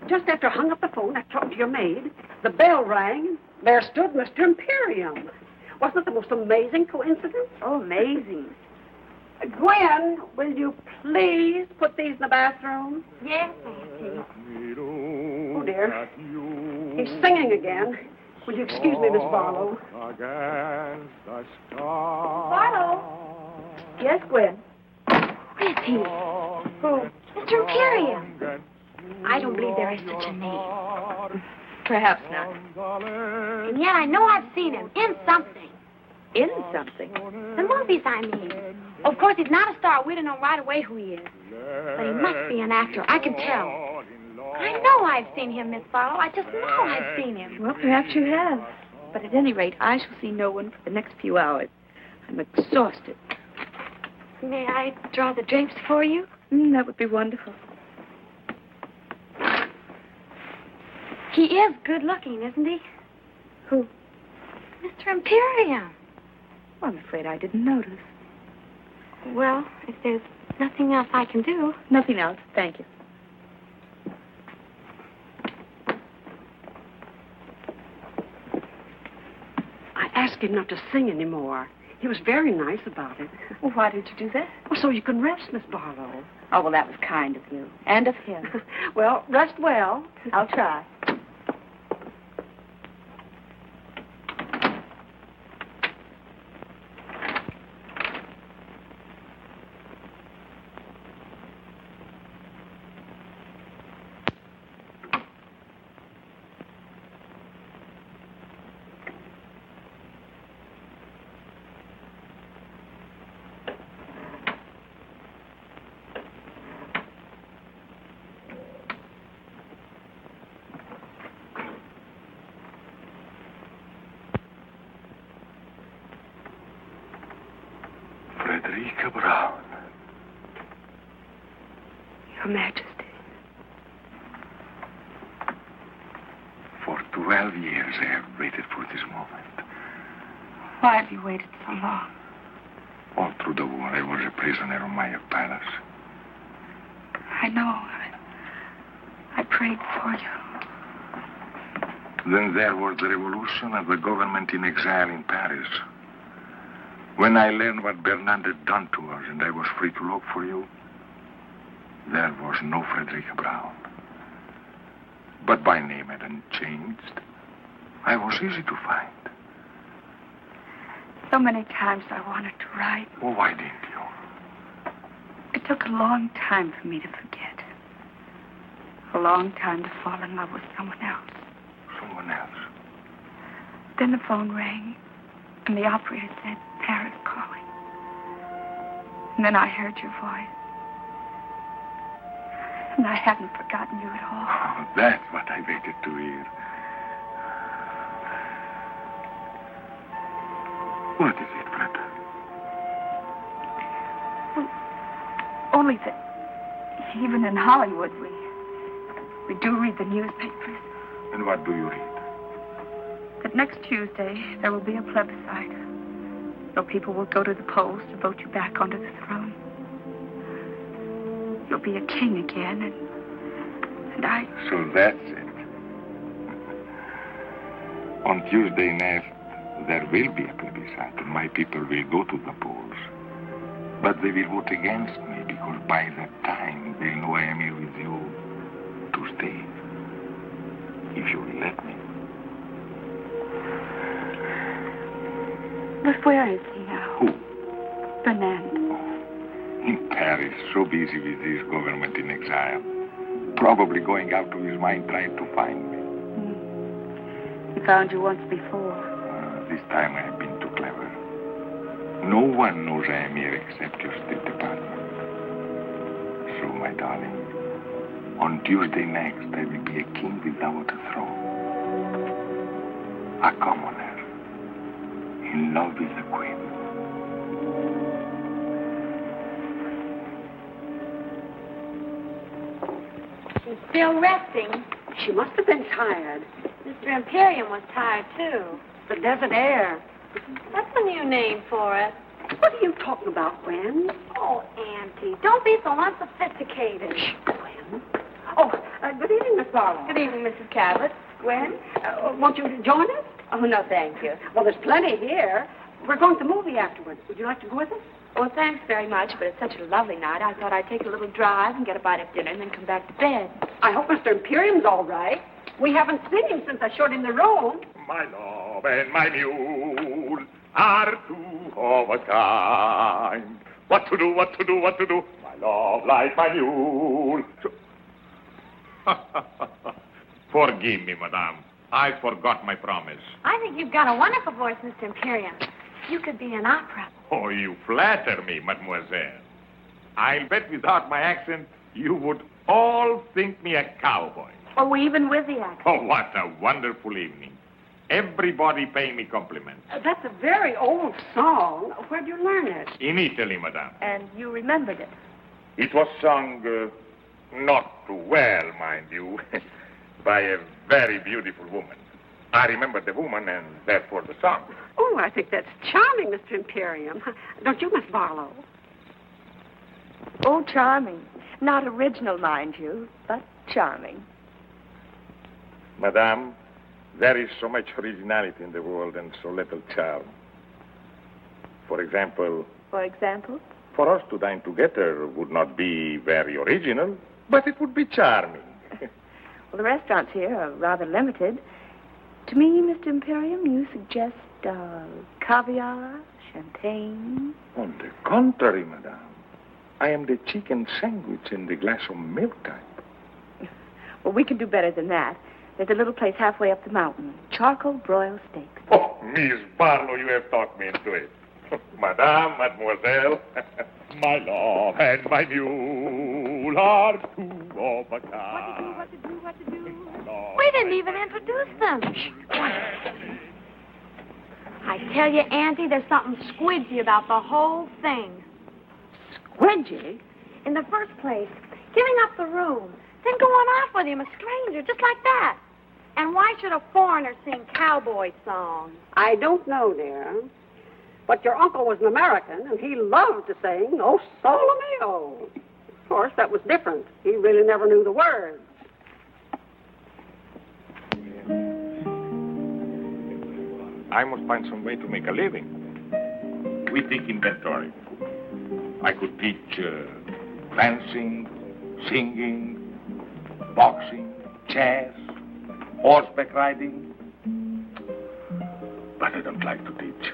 Just after I hung up the phone, I talked to your maid. The bell rang. There stood Mr. Imperium. Wasn't it the most amazing coincidence? Oh, amazing. Gwen, will you please put these in the bathroom? Yes, Auntie. Oh, dear. He's singing again. Will you excuse me, Miss Barlow? Barlow? Yes, Gwen. Where is he? Who? Mr. Imperium. I don't believe there is such a name. Perhaps not. And yet I know I've seen him in something. In something? The movies, I mean. Of course, he's not a star. We don't know right away who he is. But he must be an actor. I can tell. I know I've seen him, Miss Barlow. I just know I've seen him. Well, perhaps you have. But at any rate, I shall see no one for the next few hours. I'm exhausted. May I draw the drapes for you? That would be wonderful. He is good looking, isn't he? Who? Mr. Imperium. Well, I'm afraid I didn't notice. Well, if there's nothing else I can do. Nothing else. Thank you. I asked him not to sing anymore. He was very nice about it. Well, why did you do that? Well, so you can rest, Miss Barlow. Oh, well, that was kind of you. And of him. Well, rest well. I'll try. Brown. Your Majesty. For 12 years I have waited for this moment. Why have you waited so long? All through the war, I was a prisoner of my palace. I know. I prayed for you. Then there was the revolution and the government in exile in Paris. When I learned what Bernard had done to us and I was free to look for you, there was no Frederica Brown. But my name hadn't changed. I was easy to find. So many times I wanted to write. Well, why didn't you? It took a long time for me to forget. A long time to fall in love with someone else. Someone else? Then the phone rang, and the operator said, Paris calling. And then I heard your voice. And I haven't forgotten you at all. Oh, that's what I waited to hear. What is it, Fred? Well, only that even in Hollywood, we do read the newspapers. And what do you read? That next Tuesday, there will be a plebiscite. No people will go to the polls to vote you back onto the throne. You'll be a king again, and I... So that's it. On Tuesday next, there will be a plebiscite, and my people will go to the polls. But they will vote against me, because by that time, they'll know I am here with you to stay. If you will let me. But where is he now? Who? Fernand. In Paris, so busy with his government in exile. Probably going out of his mind trying to find me. He found you once before. This time I have been too clever. No one knows I am here except your State Department. So, my darling, on Tuesday next, I will be a king without a throne. A commoner. In love with the queen. She's still resting. She must have been tired. Mr. Imperium was tired, too. The desert air. That's a new name for it. What are you talking about, Gwen? Oh, Auntie, don't be so unsophisticated. Gwen? Oh, good evening, Miss Barlow. Good evening, Mrs. Cabot. Gwen, won't you join us? Oh, no, thank you. Well, there's plenty here. We're going to the movie afterwards. Would you like to go with us? Oh, thanks very much, but it's such a lovely night. I thought I'd take a little drive and get a bite of dinner and then come back to bed. I hope Mr. Imperium's all right. We haven't seen him since I showed him the room. My love and my mule are two of a kind. What to do, what to do, what to do? My love like my mule. Forgive me, madame. I forgot my promise. I think you've got a wonderful voice, Mr. Imperium. You could be an opera. Oh, you flatter me, mademoiselle. I'll bet without my accent, you would all think me a cowboy. Oh, even with the accent. Oh, what a wonderful evening. Everybody paying me compliments. That's a very old song. Where'd you learn it? In Italy, madame. And you remembered it. It was sung not too well, mind you, by a very beautiful woman. I remember the woman and therefore the song. Oh, I think that's charming, Mr. Imperium. Don't you, Miss Barlow? Oh, charming. Not original, mind you, but charming. Madame, there is so much originality in the world and so little charm. For example... For example? For us to dine together would not be very original, but it would be charming. Well, the restaurants here are rather limited. To me, Mr. Imperium, you suggest caviar, champagne. On the contrary, madame. I am the chicken sandwich and the glass of milk type. Well, we can do better than that. There's a little place halfway up the mountain. Charcoal broiled steaks. Oh, Miss Barlow, you have talked me into it. Madame, mademoiselle, my love and my mule are two of a kind. What to do? We didn't even introduce them. I tell you, Auntie, there's something squidgy about the whole thing. Squidgy? In the first place, giving up the room, then going off with him, a stranger, just like that. And why should a foreigner sing cowboy songs? I don't know, dear. But your uncle was an American, and he loved to sing, "Oh, Sole Mio." Of course, that was different. He really never knew the words. I must find some way to make a living. We take inventory. I could teach dancing, singing, boxing, chess, horseback riding. But I don't like to teach.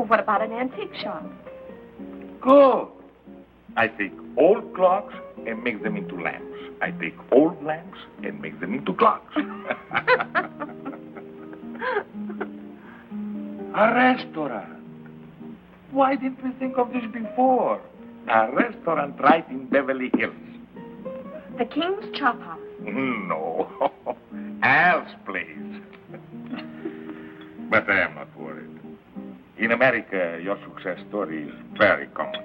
Well, what about an antique shop? Good. I take old clocks and make them into lamps. I take old lamps and make them into clocks. A restaurant. Why didn't we think of this before? A restaurant right in Beverly Hills. The King's Chop House. No. Al's place. But I am not worried. In America, your success story is very common.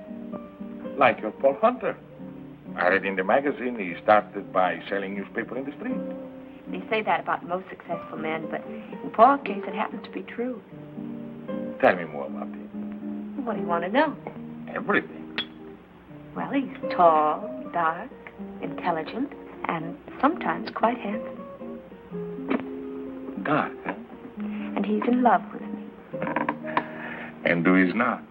Like your Paul Hunter. I read in the magazine he started by selling newspaper in the street. They say that about most successful men, but in Paul's case, it happens to be true. Tell me more about him. What do you want to know? Everything. Well, he's tall, dark, intelligent, and sometimes quite handsome. Dark, huh? And he's in love with me. And who is not?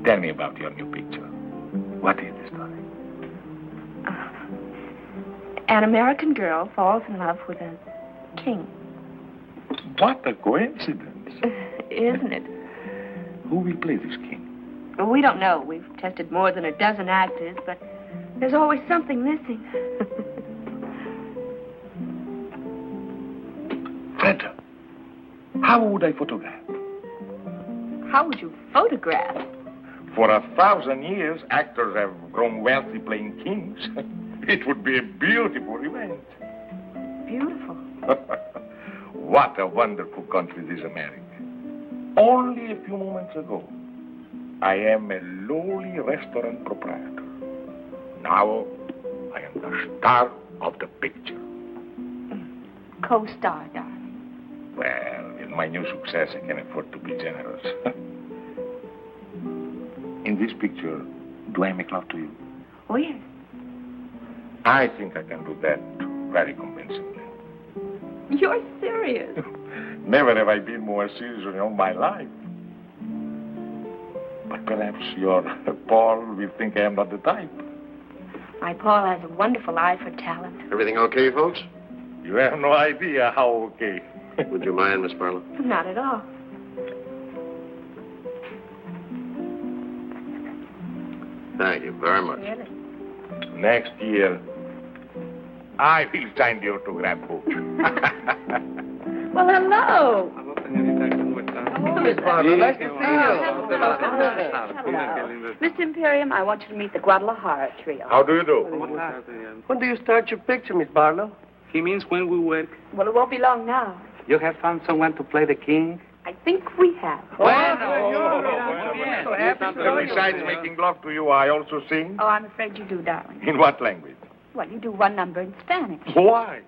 Tell me about your new picture. What is the story? An American girl falls in love with a king. What a coincidence. Isn't it? Who will play this king? Well, we don't know. We've tested more than a dozen actors, but there's always something missing. Fred, how would I photograph? How would you photograph? For 1,000 years, actors have grown wealthy playing kings. It would be a beautiful event. Beautiful. What a wonderful country this America. Only a few moments ago, I am a lowly restaurant proprietor. Now, I am the star of the picture. Co-star, darling. Well, with my new success, I can afford to be generous. In this picture, do I make love to you? Oh, yes. I think I can do that very convincingly. You're serious. Never have I been more serious in all my life. But perhaps your Paul will think I am not the type. My Paul has a wonderful eye for talent. Everything okay, folks? You have no idea how okay. Would you mind, Miss Barlow? Not at all. Thank you very much. Really? Next year, I will sign the autograph book. Well, hello. Miss Barlow, nice to see you. Miss Imperium, I want you to meet the Guadalajara trio. How do you do? When do you start your picture, Miss Barlow? He means when we work. Well, it won't be long now. You have found someone to play the king? I think we have. Besides making love to you, I also sing. Oh, I'm afraid you do, darling. In what language? Well, you do one number in Spanish. Why?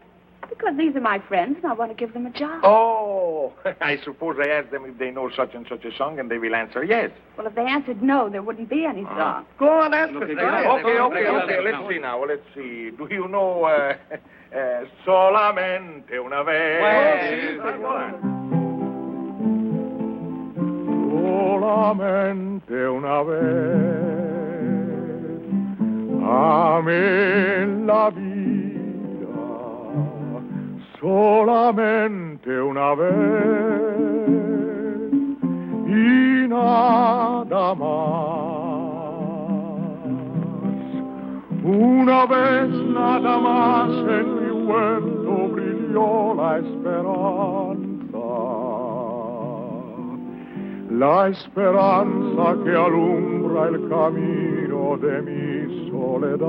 Because these are my friends, and I want to give them a job. Oh, I suppose I asked them if they know such and such a song, and they will answer yes. Well, if they answered no, there wouldn't be any song. Go on, answer. Okay. Let's see now. Let's see. Do you know Solamente una vez? Solamente una vez amé la vida, solamente una vez y nada más. Una vez nada más en mi huerto brilló la esperanza. La esperanza que alumbra el camino de mi soledad.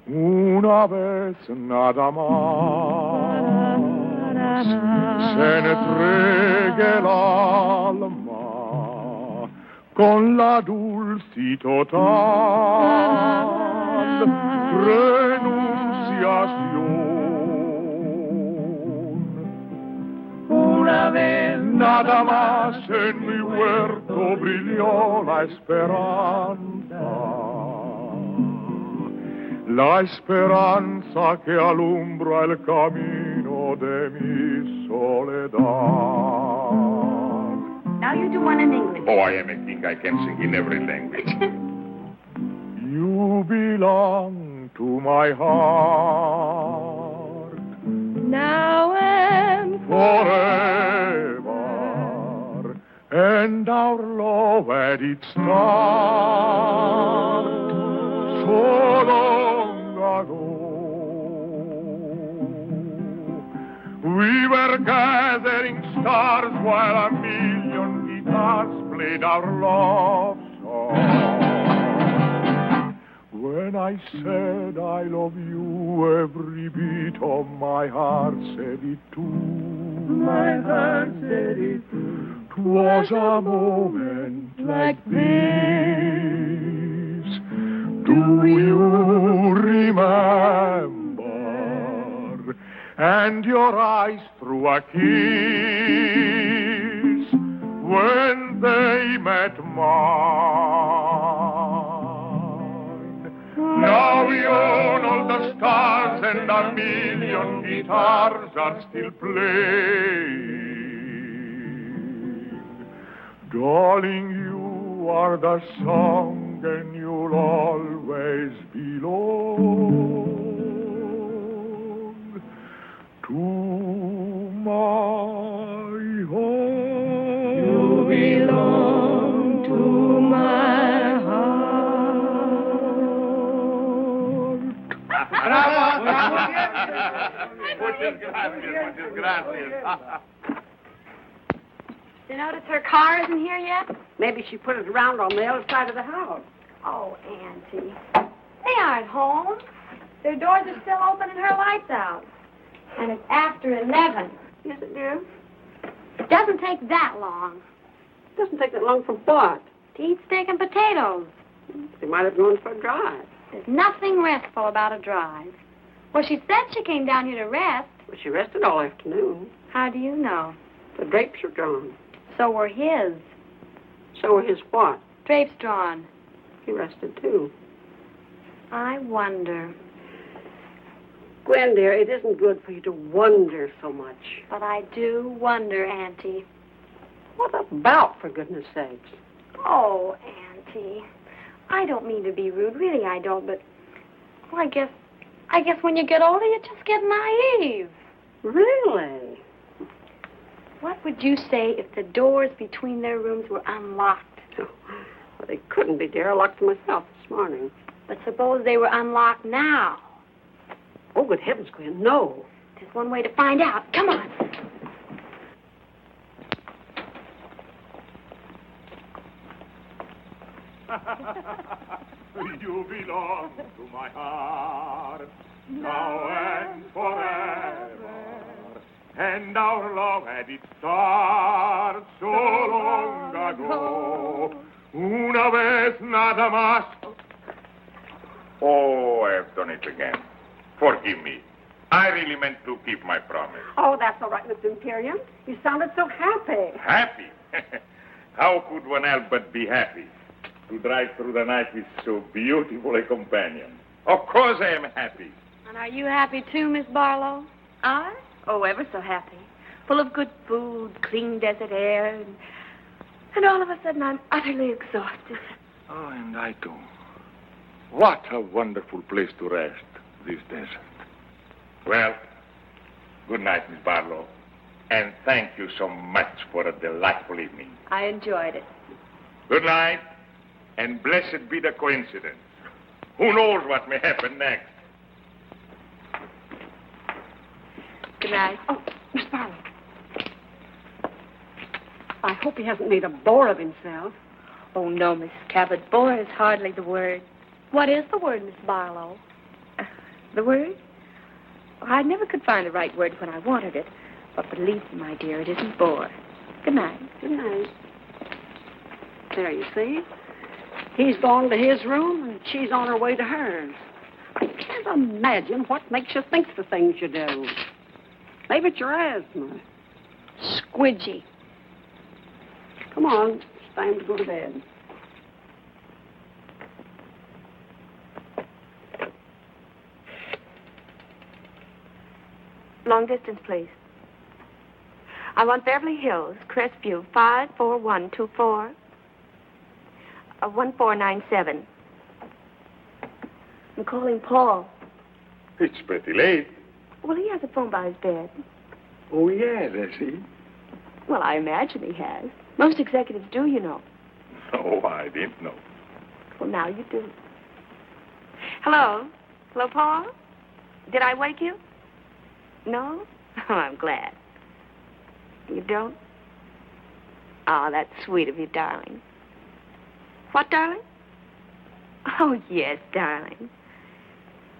Una vez nada más se entregue el alma con la dulce y total renunciación. Una vez nada más en mi huerto brilló la esperanza que alumbra el camino de mi soledad. Now you do one in English. Oh, I am a king. I can sing in every language. You belong to my heart. now and forever, and our love at its start, so long ago. We were gathering stars while a million guitars played our love song. When I said I love you, every beat of my heart said it too. My heart said it too. 'Twas a moment like this. Do you remember? And your eyes threw a kiss when they met mine. Now we own all the stars and a million guitars are still playing. Darling, you are the song and you'll always belong to my heart. you belong to my Muchas gracias. You notice her car isn't here yet? Maybe she put it around on the other side of the house. Oh, Auntie. They aren't home. Their doors are still open and her light's out. And it's after 11. Yes, it do. It doesn't take that long. It doesn't take that long for what? To eat steak and potatoes. They might have gone for a drive. There's nothing restful about a drive. Well, she said she came down here to rest. Well, she rested all afternoon. How do you know? The drapes are drawn. So were his. So were his what? Drapes drawn. He rested, too. I wonder. Gwen, dear, it isn't good for you to wonder so much. But I do wonder, Auntie. What about, for goodness sakes? Oh, Auntie. I don't mean to be rude. Really, I don't, but... Well, I guess when you get older, you just get naive. Really? What would you say if the doors between their rooms were unlocked? Oh, well, they couldn't be, dear. I locked them myself this morning. But suppose they were unlocked now. Oh, good heavens, Gwen, no. There's one way to find out. Come on. You belong to my heart, now and forever. And our love had its start so long ago. Una vez nada más. Oh, I've done it again. Forgive me. I really meant to keep my promise. Oh, that's all right, Mr. Imperium. You sounded so happy. Happy? How could one help but be happy? To drive through the night with so beautiful a companion. Of course I am happy. And are you happy too, Miss Barlow? I? Oh, ever so happy. Full of good food, clean desert air, and all of a sudden I'm utterly exhausted. Oh, and I too. What a wonderful place to rest, this desert. Well, good night, Miss Barlow. And thank you so much for a delightful evening. I enjoyed it. Good night, and blessed be the coincidence. Who knows what may happen next? Good night. Oh, Miss Barlow. I hope he hasn't made a bore of himself. Oh, no, Mrs. Cabot. Bore is hardly the word. What is the word, Miss Barlow? The word? Oh, I never could find the right word when I wanted it. But believe me, my dear, it isn't bore. Good night. Good night. There, you see? He's gone to his room, and she's on her way to hers. I can't imagine what makes you think the things you do. Maybe it's your asthma. Squidgy. Come on, it's time to go to bed. Long distance, please. I want Beverly Hills, Crestview, 54124. 1497. I'm calling Paul. It's pretty late. Well, he has a phone by his bed. Oh, yes, has he? Well, I imagine he has. Most executives do, you know. Oh, I didn't know. Well, now you do. Hello? Hello, Paul? Did I wake you? No? Oh, I'm glad. You don't? Oh, that's sweet of you, darling. What, darling? Oh, yes, darling.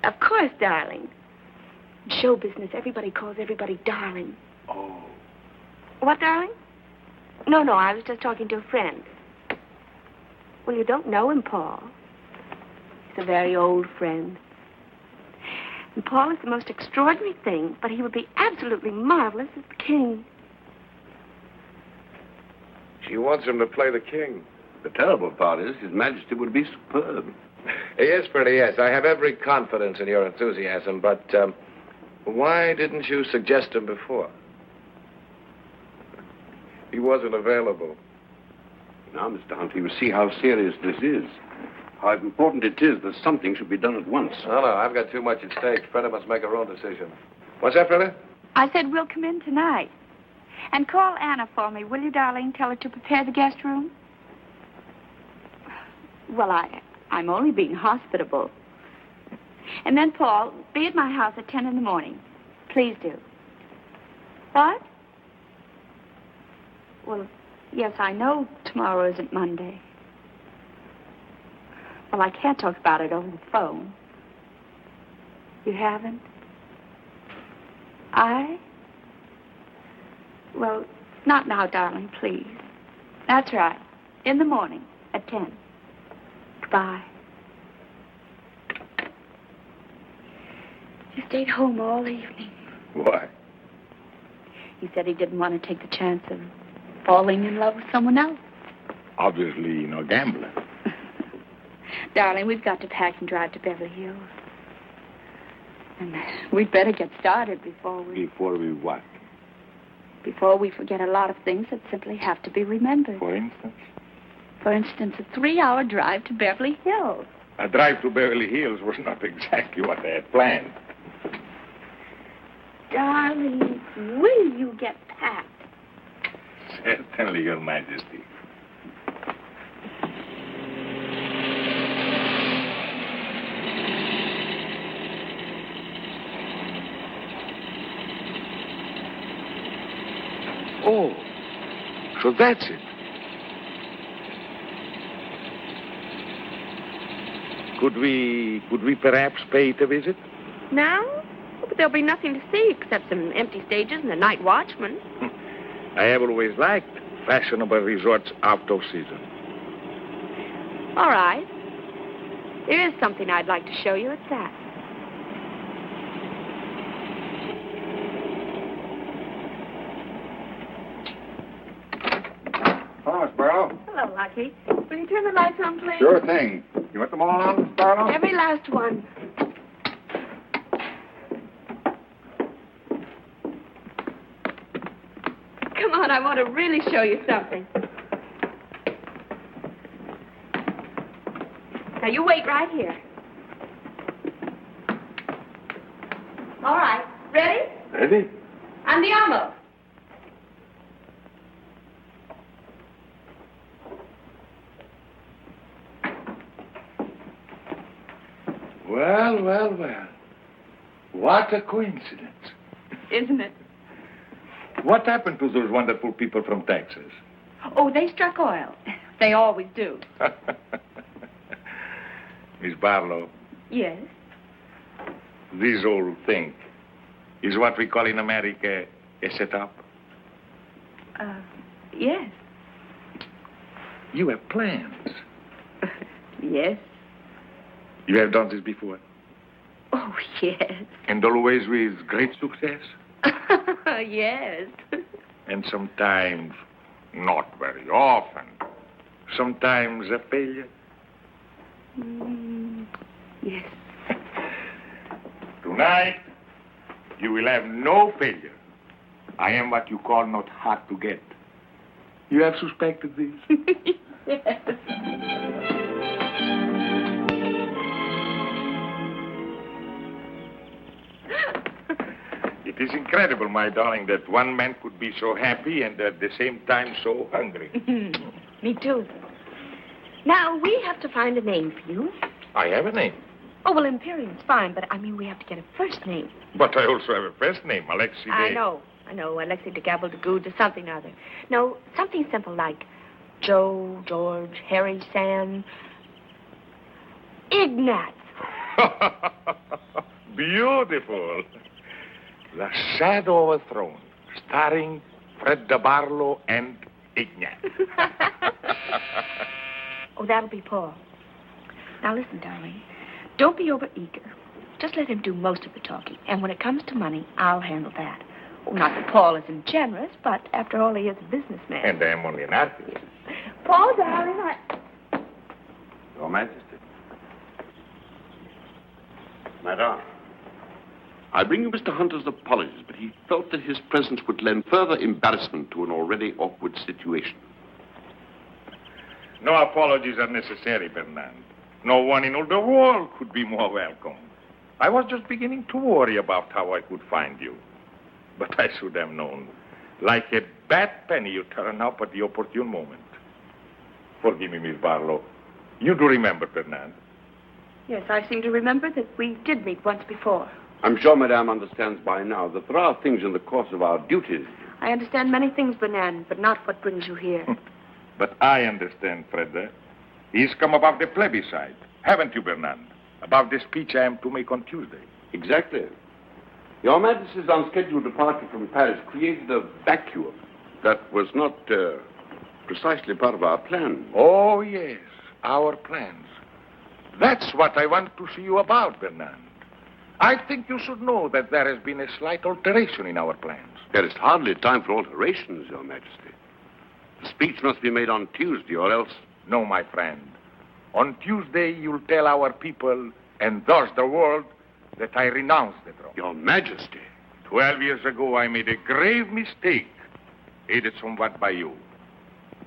Of course, darling. In show business, everybody calls everybody darling. Oh. What, darling? No, I was just talking to a friend. Well, you don't know him, Paul. He's a very old friend. And Paul is the most extraordinary thing, but he would be absolutely marvelous as the king. She wants him to play the king. The terrible part is His Majesty would be superb. Yes, Freddie, yes. I have every confidence in your enthusiasm, but why didn't you suggest him before? He wasn't available. Now, Mr. Hunt, you see how serious this is. How important it is that something should be done at once. No, I've got too much at stake. Freda must make her own decision. What's that, Freda? I said we'll come in tonight. And call Anna for me, will you, darling? Tell her to prepare the guest room. Well, I'm only being hospitable. And then, Paul, be at my house at 10 in the morning. Please do. What? Well, yes, I know tomorrow isn't Monday. Well, I can't talk about it over the phone. You haven't? Well, not now, darling, please. That's right. In the morning at 10. Goodbye. He stayed home all evening. Why? He said he didn't want to take the chance of falling in love with someone else. Obviously, no gambler. Darling, we've got to pack and drive to Beverly Hills. And we'd better get started before we... Before we what? Before we forget a lot of things that simply have to be remembered. For instance? For instance, a 3-hour drive to Beverly Hills. A drive to Beverly Hills was not exactly what they had planned. Darling, will you get packed? Certainly, Your Majesty. Oh, so that's it. Could we perhaps pay it a visit? Now? But there'll be nothing to see except some empty stages and a night watchman. I have always liked fashionable resorts out of season. All right. There is something I'd like to show you. It's that. Hello, Miss Barlow. Hello, Lucky. Will you turn the lights on, please? Sure thing. You want them all on, Miss Barlow? Every last one. Come on, I want to really show you something. Now, you wait right here. All right. Ready? Ready? Andiamo. Well. What a coincidence. Isn't it? What happened to those wonderful people from Texas? Oh, they struck oil. They always do. Miss Barlow, Yes. this whole thing is what we call in America a setup. Yes. You have plans. Yes. You have done this before. Oh, yes. And always with great success. Yes. And sometimes not very often. Sometimes a failure. Yes. Tonight, you will have no failure. I am what you call not hard to get. You have suspected this? Yes. It is incredible, my darling, that one man could be so happy and at the same time so hungry. Me too. Now, we have to find a name for you. I have a name. Oh, well, Imperium's fine, but I mean, we have to get a first name. But I also have a first name, Alexei. I know. Alexei de Gabble de Good or something or other. No, something simple like Joe, George, Harry, Sam, Ignat. Beautiful. The Shadow of a Throne, starring Fred de Barlow and Ignat. Oh, that'll be Paul. Now, listen, darling. Don't be overeager. Just let him do most of the talking. And when it comes to money, I'll handle that. Oh, not that Paul isn't generous, but after all, he is a businessman. And I am only an artist. Paul, darling, Your Majesty. Madame, I bring you Mr. Hunter's apologies, but he felt that his presence would lend further embarrassment to an already awkward situation. No apologies are necessary, Bernard. No one in all the world could be more welcome. I was just beginning to worry about how I could find you. But I should have known. Like a bad penny, you turn up at the opportune moment. Forgive me, Miss Barlow. You do remember, Bernard? Yes, I seem to remember that we did meet once before. I'm sure Madame understands by now that there are things in the course of our duties. I understand many things, Bernard, but not what brings you here. But I understand, Freda. He's come about the plebiscite. Haven't you, Bernard? About the speech I am to make on Tuesday. Exactly. Your Majesty's unscheduled departure from Paris created a vacuum that was not precisely part of our plan. Oh, yes, our plans. That's what I want to see you about, Bernard. I think you should know that there has been a slight alteration in our plans. There is hardly time for alterations, Your Majesty. The speech must be made on Tuesday, or else... No, my friend. On Tuesday, you'll tell our people, and thus the world, that I renounce the throne. Your Majesty. 12 years ago, I made a grave mistake, aided somewhat by you.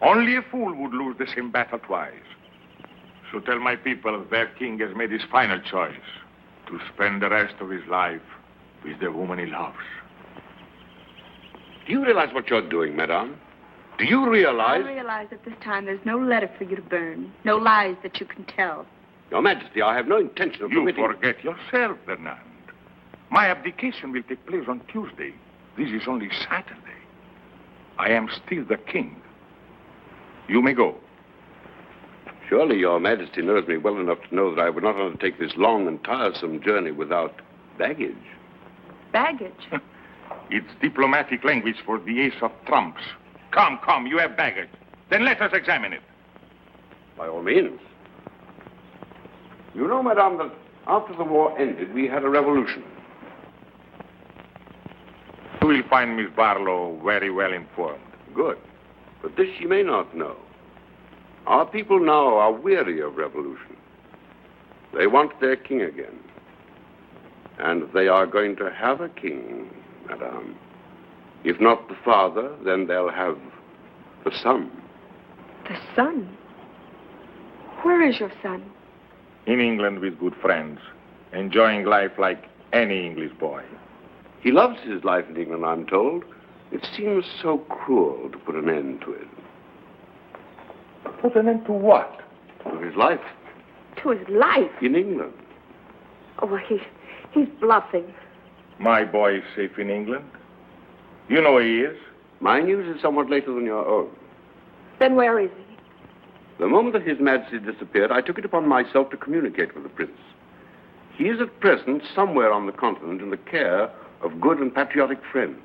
Only a fool would lose the same battle twice. So tell my people their king has made his final choice to spend the rest of his life with the woman he loves. Do you realize what you're doing, Madame? Do you realize... I realize at this time there's no letter for you to burn, no lies that you can tell. Your Majesty, I have no intention of You permitting... forget yourself, Bernard. My abdication will take place on Tuesday. This is only Saturday. I am still the king. You may go. Surely Your Majesty knows me well enough to know that I would not undertake this long and tiresome journey without baggage. Baggage? It's diplomatic language for the ace of trumps. Come, you have baggage. Then let us examine it. By all means. You know, Madame, that after the war ended, we had a revolution. You will find Miss Barlow very well informed. Good. But this she may not know. Our people now are weary of revolution. They want their king again. And they are going to have a king, Madame. If not the father, then they'll have the son. The son? Where is your son? In England with good friends, enjoying life like any English boy. He loves his life in England, I'm told. It seems so cruel to put an end to it. Put an end to what? To his life. To his life? In England. Oh, well, he's bluffing. My boy is safe in England. You know he is. My news is somewhat later than your own. Then where is he? The moment that His Majesty disappeared, I took it upon myself to communicate with the prince. He is at present somewhere on the continent in the care of good and patriotic friends.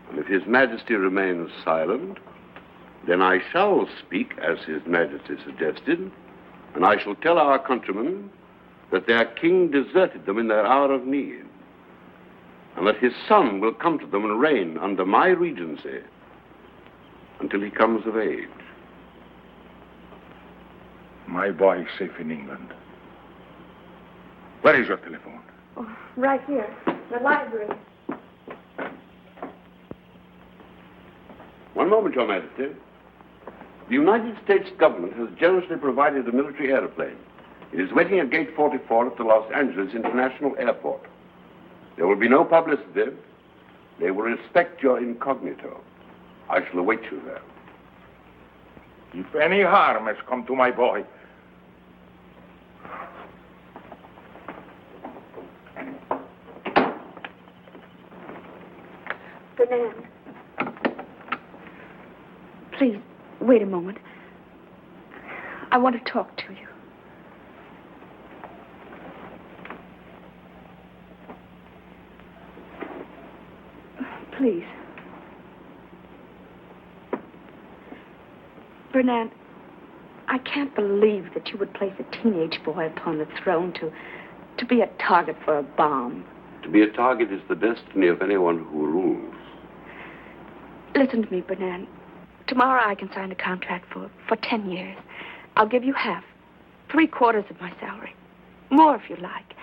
And if His Majesty remains silent, then I shall speak as His Majesty suggested, and I shall tell our countrymen that their king deserted them in their hour of need, and that his son will come to them and reign under my regency until he comes of age. My boy is safe in England. Where is your telephone? Oh, right here, the library. One moment, Your Majesty. The United States government has generously provided a military airplane. It is waiting at Gate 44 at the Los Angeles International Airport. There will be no publicity. They will respect your incognito. I shall await you there. If any harm has come to my boy, Fernand. Please, wait a moment. I want to talk to you. Please. Fernand, I can't believe that you would place a teenage boy upon the throne to be a target for a bomb. To be a target is the destiny of anyone who rules. Listen to me, Fernand. Tomorrow I can sign a contract for 10 years. I'll give you half, 3/4 of my salary. More if you like.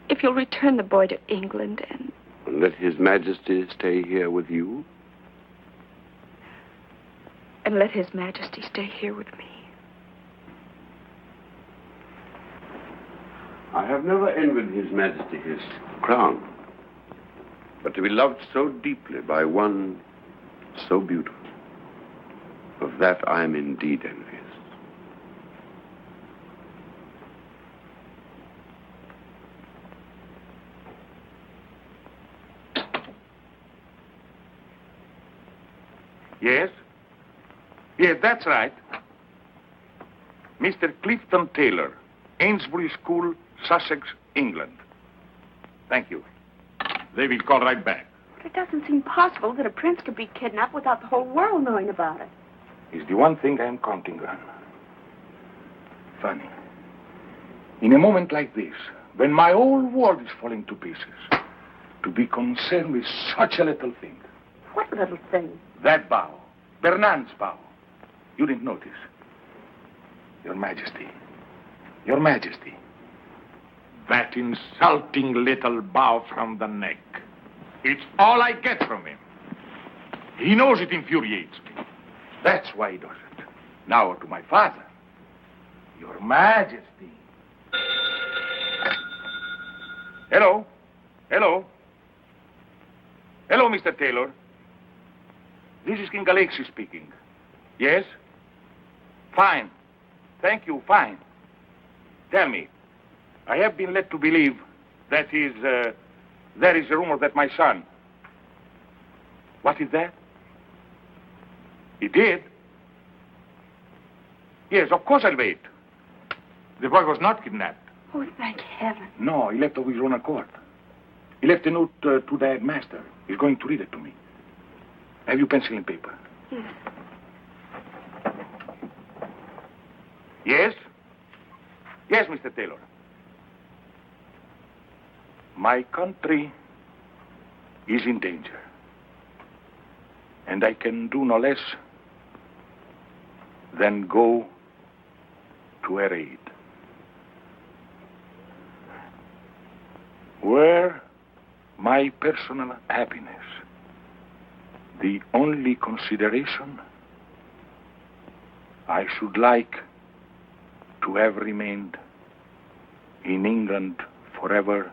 If you'll return the boy to England and let His Majesty stay here with you? And let His Majesty stay here with me. I have never envied His Majesty his crown. But to be loved so deeply by one so beautiful, of that I am indeed envious. Yes? Yes, that's right. Mr. Clifton Taylor, Ainsbury School, Sussex, England. Thank you. They will call right back. But it doesn't seem possible that a prince could be kidnapped without the whole world knowing about it. It's the one thing I am counting on. Funny. In a moment like this, when my whole world is falling to pieces, to be concerned with such a little thing. What little thing? That bow. Bernard's bow. You didn't notice. Your Majesty. Your Majesty. That insulting little bow from the neck. It's all I get from him. He knows it infuriates me. That's why he does it. Now to my father. Your Majesty. Hello? Hello? Hello, Mr. Taylor. This is King Alexis speaking. Yes? Fine. Thank you, fine. Tell me, I have been led to believe there is a rumor that my son... What is that? He did? Yes, of course I'll wait. The boy was not kidnapped. Oh, thank heaven. No, he left of his own accord. He left a note to the headmaster. He's going to read it to me. Have you pencil and paper? Yes. Yes? Yes, Mr. Taylor. My country is in danger. And I can do no less than go to her aid. Were my personal happiness the only consideration, I should like to have remained in England forever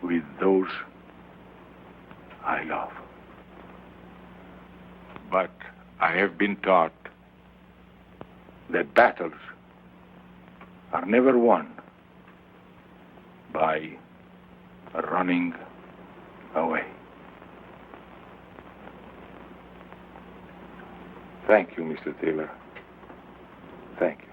with those I love. But I have been taught that battles are never won by running away. Thank you, Mr. Taylor. Thank you.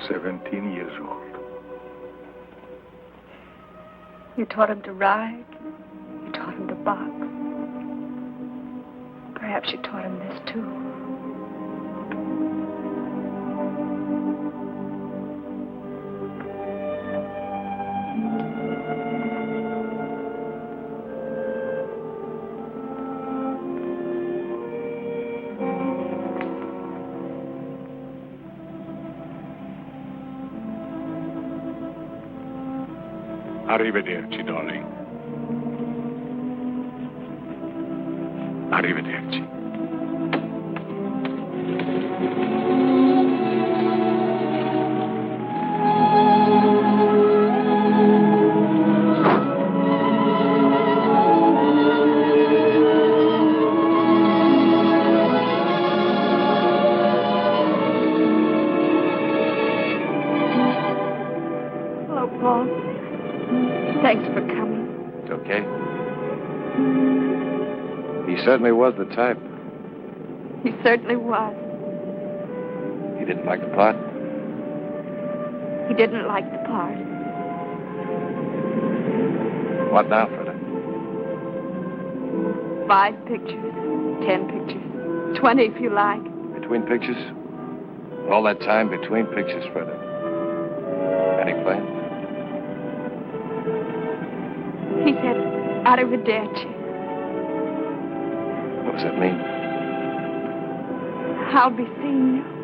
"17 years old. You taught him to ride. You taught him to box. Perhaps you taught him this, too. Arrivederci, darling. Arrivederci. Hello, Paul. Thanks for coming. It's okay. He certainly was the type. He certainly was. He didn't like the part. He didn't like the part. What now, Freda? 5 pictures, 10 pictures, 20 if you like. Between pictures? All that time between pictures, Freda. Any plans? He said, arrivederci. What does that mean? I'll be seeing you.